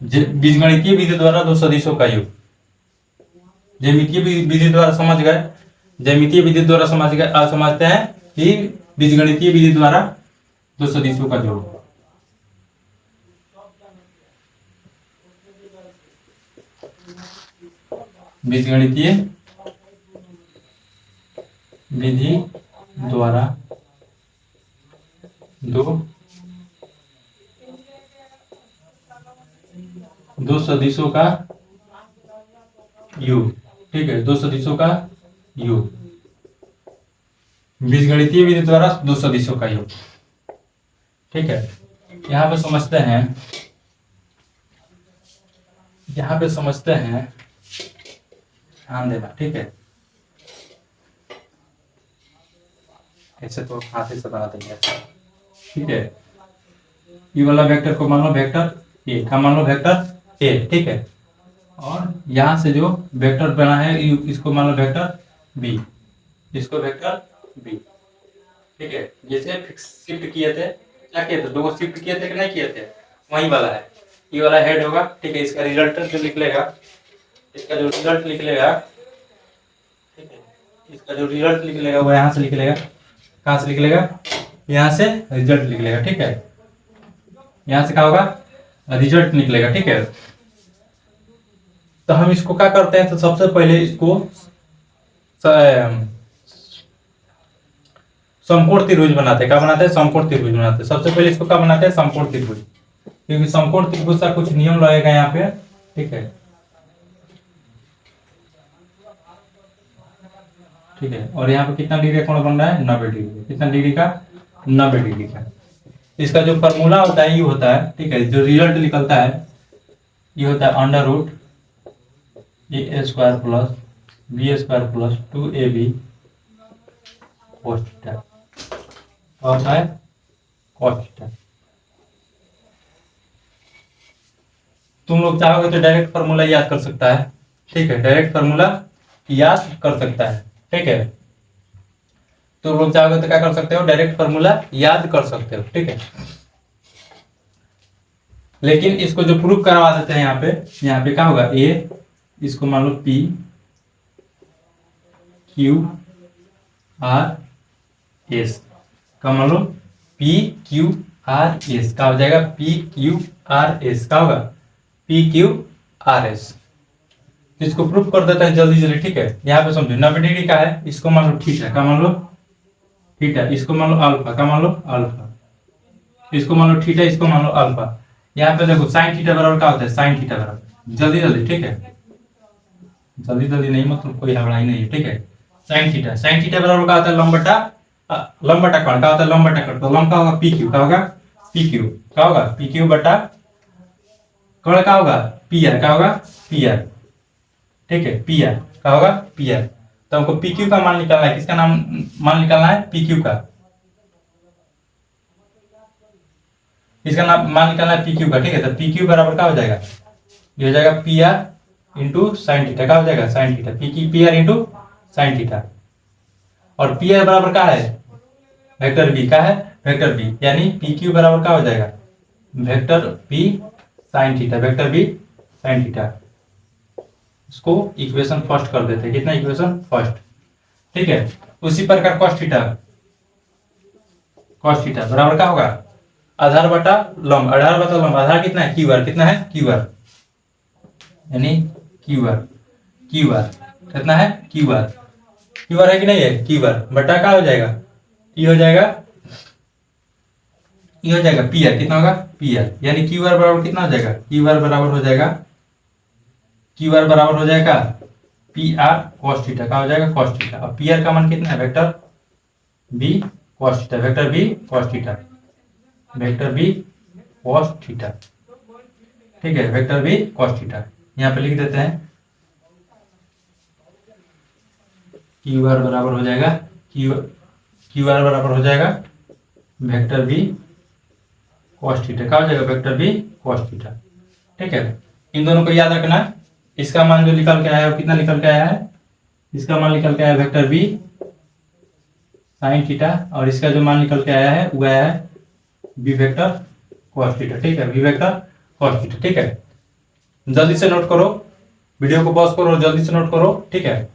बीजगणितीय विधि द्वारा दो सदिशों का योग। ज्यामितीय विधि द्वारा समझ गए, ज्यामितीय विधि द्वारा समझ गए। आज समझते हैं कि बीजगणितीय विधि द्वारा दो सदिशों का जोड़। बीजगणितीय विधि द्वारा दो सदिशों का योग, ठीक है। दो सदिशों का योग, बीजगणितीय विधि द्वारा दो सदिशों का योग, ठीक है। यहां पे समझते हैं, यहां पे समझते हैं, ध्यान देना, ठीक है। ऐसे तो हाथ से बना देंगे, ठीक है। ये वाला वेक्टर को मान लो वेक्टर ए, का मान लो वेक्टर ए, ठीक है। और यहां से जो वेक्टर बना है इसको मान लो वेक्टर बी, इसको वेक्टर बी, ठीक है। जैसे शिफ्ट किए थे, क्या किए थे? दो को शिफ्ट किए थे कि नहीं किए थे? वही वाला है, ये वाला हेड होगा, ठीक है। इसका रिजल्टेंट जो निकलेगा, इसका जो रिजल्ट निकलेगा, ठीक है, इसका जो रिजल्ट निकलेगा वो यहां से निकलेगा। कहां से निकलेगा? यहां से रिजल्ट निकलेगा, ठीक है। यहां से क्या होगा? रिजल्ट निकलेगा, ठीक है। तो हम इसको क्या करते हैं? तो सबसे पहले इसको समकोण त्रिभुज बनाते हैं। क्या बनाते हैं? समकोण त्रिभुज बनाते हैं। सबसे पहले इसको क्या बनाते हैं? समकोण त्रिभुज, क्योंकि समकोण त्रिभुज का कुछ नियम रहेगा यहाँ पे, ठीक है, ठीक है। और यहाँ पे कितना डिग्री का कोण बन रहा है? 90 डिग्री। कितना डिग्री का? 90 डिग्री का। इसका जो फॉर्मूला होता है ये होता है, ठीक है, जो रिजल्ट निकलता है ये होता है √a² plus b² plus 2ab cos theta. होता है cos थीटा। तुम लोग चाहोगे तो डायरेक्ट फॉर्मूला याद कर सकता है, ठीक है, डायरेक्ट फॉर्मूला याद कर सकता है, ठीक है। तो लोग चाहोगे तो क्या कर सकते हो? डायरेक्ट फॉर्मूला याद कर सकते हो, ठीक है। लेकिन इसको जो प्रूफ करवा देते हैं यहाँ पे क्या होगा? a इसको मान लो पी क्यू आर एस का मान लो पी क्यू आर एस का हो जाएगा पी क्यू आर एस का होगा पी क्यू आर एस। इसको प्रूफ कर देता है जल्दी जल्दी, ठीक है। यहाँ पे समझो 90 डिग्री का है, इसको मान लो थीटा का मान लो थीटा, इसको मान लो अल्फा का मान लो अल्फा, इसको मान लो थीटा, इसको मान लो अल्फा। यहाँ पे देखो साइन थीटा बराबर क्या होता है, साइन थीटा बराबर जल्दी जल्दी, ठीक है, जल्दी जल्दी नहीं मतलब कोई हड़ाई नहीं है, ठीक है। साइन थीटा बराबर क्या होता है, लंब बटा कोण क्या होता है, लंब बटा कोण, तो लंब का होगा पी क्यू, का होगा पी क्यू, का होगा पी क्यू बटा कोण का होगा पी आर, का होगा पी आर, ठीक है, पी आर का होगा पी आर। तो हमको पी क्यू का मान निकालना है, किसका नाम मान निकालना है, पी क्यू का, इसका नाम मान निकालना है पी क्यू का, ठीक है। तो पी क्यू बराबर क्या हो जाएगा, ये हो जाएगा P R into sine theta, का हो जाएगा sine theta, P R into sine theta. और पी आर बराबर क्या है, वेक्टर बी का है, वेक्टर बी, यानी पी क्यू बराबर क्या हो जाएगा, vector B sine theta, vector B sine theta. इसको इक्वेशन फर्स्ट कर देते हैं, कितना इक्वेशन फर्स्ट, ठीक है। उसी प्रकार cos थीटा बराबर क्या होगा, आधार बटा लंब, आधार बटा लंब, आधार कितना है क्यू आर, कितना है क्यू आर, यानी क्यू आर कितना है क्यू आर है कि नहीं है, क्यू आर बटा क्या हो जाएगा, ये हो जाएगा पी आर, कितना होगा पी आर, यानी क्यू आर बराबर कितना हो जाएगा, क्यू आर बराबर हो जाएगा पी आर कॉस थीटा, का हो जाएगा कॉस थीटा। और पी आर का मान कितना है, vector B cos theta, vector B cos theta, vector B cos theta, ठीक है, वेक्टर बी कॉस थीटा। यहाँ पे लिख देते हैं क्यू आर बराबर हो जाएगा क्यू आर बराबर हो जाएगा वेक्टर बी कॉस थीटा, का हो जाएगा वेक्टर बी कॉस थीटा, ठीक है। इन दोनों को याद रखना, इसका मान जो निकल के आया है वो कितना निकल के आया है, इसका मान निकल के आया है वेक्टर बी साइन थीटा, और इसका जो मान निकल के आया है वो आया है बी वेक्टर कॉस थीटा, ठीक है, बी वेक्टर कॉस थीटा, ठीक है। जल्दी से नोट करो, वीडियो को पॉज करो, जल्दी से नोट करो, ठीक है।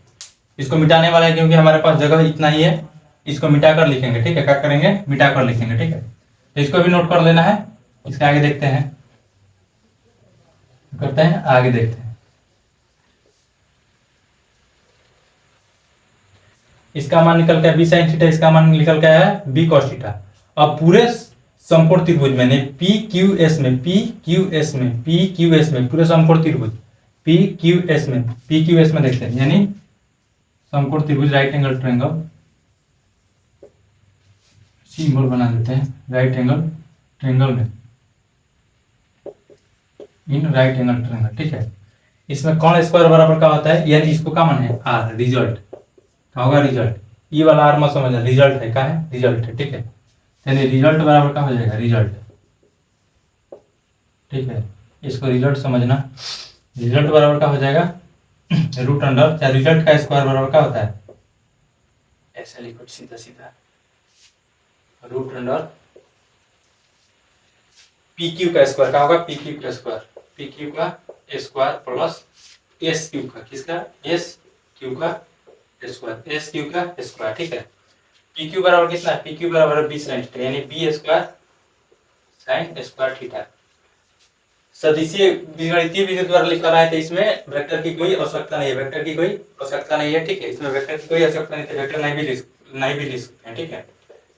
इसको मिटाने वाला है क्योंकि हमारे पास जगह इतना ही है, इसको मिटाकर लिखेंगे, ठीक है, क्या करेंगे मिटाकर लिखेंगे, ठीक है। तो इसको भी नोट कर लेना है। इसके आगे देखते हैं, करते हैं आगे देखते हैं। इसका मान निकल के बी साइन थीटा, इसका मान निकल के आया है बी कॉस थीटा। अब पूरे समकोण त्रिभुज में पी क्यू एस में पूरे समकोण त्रिभुज पी क्यू एस में देखते हैं, यानी समकोण त्रिभुज राइट एंगल ट्रायंगल, सिंबल बना देते हैं राइट एंगल ट्रायंगल में, इन राइट एंगल ट्रायंगल, ठीक है। इसमें कौन स्क्वायर बराबर का होता है, यानी इसको क्या मान है आर, रिजल्ट क्या होगा, रिजल्ट, ये वाला आर मत समझना, रिजल्ट है, क्या है रिजल्ट है, ठीक है। यानी रिजल्ट बराबर का हो जाएगा रिजल्ट, ठीक है, इसको रिजल्ट समझना। रिजल्ट बराबर का हो जाएगा रूट अंडर, या रिजल्ट का स्क्वायर बराबर का होता है, ऐसा लिखो सीधा सीधा, रूट अंडर पी क्यू का स्क्वायर, का होगा पी क्यू का स्क्वायर प्लस एस क्यू का, किसका एस क्यू का स्क्वायर, ठीक है। पी क्यू बराबर कितना है, पी क्यू बराबर बी साइन थीटा, यानी B square sine square theta. सदिशीय बीजगणितीय विधि द्वारा लिखा रहा है, तो इसमें वेक्टर की कोई आवश्यकता नहीं है, ठीक है, इसमें वेक्टर की कोई आवश्यकता नहीं है, वेक्टर नहीं भी लिख सकते हैं, ठीक है।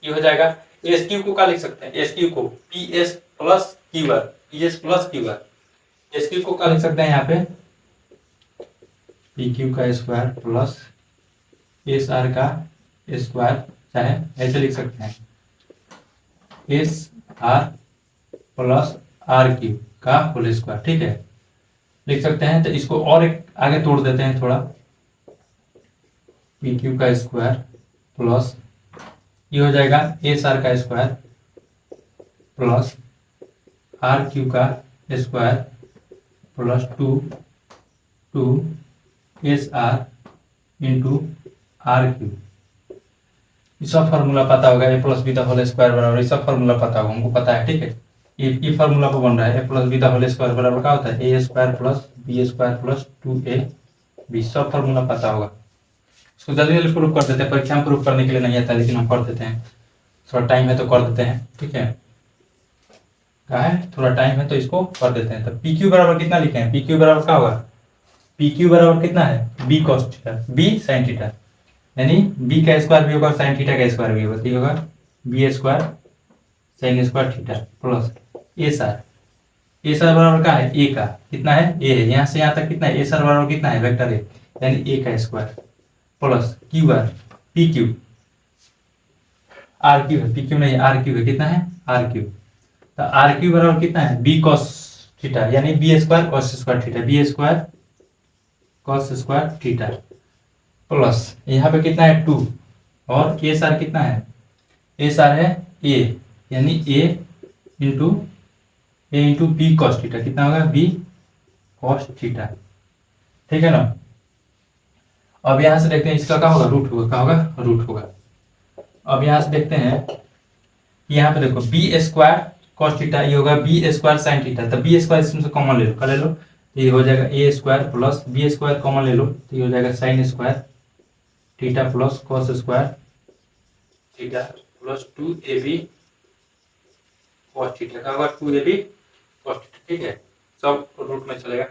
ये हो जाएगा एस क्यू को क्या लिख सकते हैं, एस क्यू को P S plus Q R, S Q को क्या लिख सकते हैं यहाँ पे, पी क्यू का स्क्वायर प्लस एस आर का स्क्वायर, चाहे ऐसे लिख सकते हैं S R plus R Q का होल स्क्वायर, ठीक है, लिख सकते हैं। तो इसको और एक आगे तोड़ देते हैं थोड़ा, पी क्यू का स्क्वायर प्लस ये हो जाएगा एस आर का स्क्वायर प्लस आर क्यू का square plus two S R into R Q. ये सब फॉर्मूला पता होगा, A plus B the whole square बराबर, ये सब फॉर्मूला पता होगा, हमको पता है, ठीक है। ये फार्मूला पर बन रहा है, A plus B the whole square बराबर क्या होता है, A square plus B square plus 2ab। सब फार्मूला पता होगा। इसको जल्दी जल्दी प्रूफ कर देते हैं, परीक्षा में प्रूफ करने के लिए नहीं आता लेकिन हम कर देते हैं, थोड़ा टाइम है तो कर देते हैं। ठीक है, क्या है, थोड़ा टाइम है तो इसको कर देते हैं। तो पी क्यू बराबर कितना लिखे हैं, पी क्यू बराबर क्या होगा, पी क्यू बराबर कितना है, B cos theta B sine theta, यानी बी का स्क्वायर भी होगा साइन थीटा का स्क्वायर भी होगा, तो ये होगा B square sine square theta plus A सार। ए सार बराबर क्या है, ए का कितना है, ए है, यहाँ से यहाँ तक कितना है, ए सार बराबर कितना है, वेक्टर ए, यानी ए का square plus Q R P Q, R Q है, पी क्यू नहीं आर क्यू है, कितना है आर क्यू। तो आर क्यू बराबर कितना है, बी कॉस थीटा, यानी B square cos square theta, B square cos square theta plus यहाँ पे कितना है 2, और ए सार कितना है, ए सार है ए, यानी ए इंटू बी कॉस थीटा, कितना होगा बी कॉस थीटा। ठीक है ना। अब यहाँ से देखते हैं इसका क्या होगा, रूट होगा, क्या होगा रूट होगा। अब यहाँ से देखते हैं यहाँ पे देखो बी स्क्वायर कॉस थीटा, ये होगा बी स्क्वायर साइन थीटा, तो बी स्क्वायर इसमें से कॉमन ले लो, क्या ले लो, तो ये हो जाएगा A square plus B square common ले लो, तो ये हो जाएगा sine square theta plus cos square theta plus 2ab cos theta, क्या होगा 2ab कॉस थीटा। ठीक है, सब रूट में चलेगा,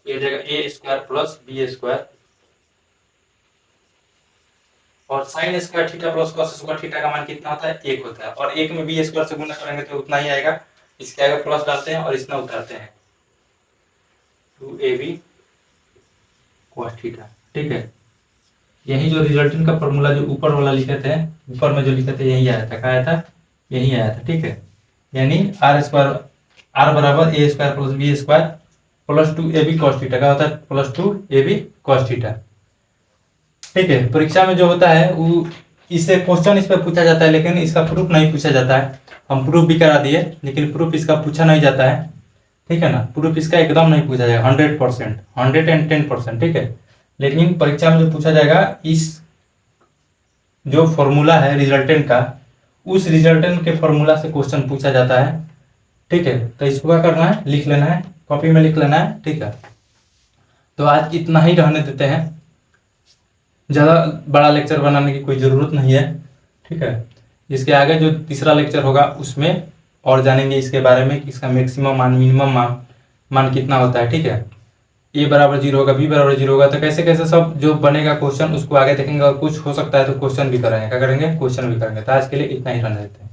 ये हो जाएगा A square plus B square और sign square theta plus cos square theta का मान कितना होता है, 1 होता है, और 1 में बी स्क्वायर से गुणा करेंगे तो उतना ही आएगा, इसके आगे प्लस डालते हैं और इसमें उतारते हैं 2ab cos थीटा। ठीक है, यही जो रिजल्टेंट का फॉर्मूला जो ऊपर वाला लिखे थे, ऊपर में जो लिखे थे यही आया था, क्या आया था, यही आया था। ठीक है, यानी आर स्क्वायर आर बराबर A square plus B square plus 2ab cos theta, क्या होता है प्लस 2ab cos थीटा। ठीक है, परीक्षा में जो होता है वो इससे क्वेश्चन इस पे पूछा जाता है, लेकिन इसका प्रूफ नहीं पूछा जाता है। हम प्रूफ भी करा दिए लेकिन प्रूफ इसका पूछा नहीं जाता है। ठीक है ना, प्रूफ इसका एकदम नहीं पूछा जाएगा 100%, 110%। ठीक है, लेकिन परीक्षा में जो पूछा जाएगा इस जो फॉर्मूला है रिजल्टेंट का, उस रिजल्टेंट के फॉर्मूला से क्वेश्चन पूछा जाता है। ठीक है, तो इसको क्या करना है, लिख लेना है, कॉपी में लिख लेना है। ठीक है, तो आज इतना ही रहने देते हैं, ज़्यादा बड़ा लेक्चर बनाने की कोई ज़रूरत नहीं है। ठीक है, इसके आगे जो तीसरा लेक्चर होगा उसमें और जानेंगे इसके बारे में कि इसका मैक्सिमम मान मिनिमम मान कितना होता है। ठीक है, ए बराबर 0 होगा, बी बराबर 0 होगा, तो कैसे कैसे सब जो बनेगा क्वेश्चन उसको आगे देखेंगे, और कुछ हो सकता है तो क्वेश्चन भी करेंगे, क्या करेंगे क्वेश्चन भी करेंगे। तो आज के लिए इतना ही रहने देते हैं।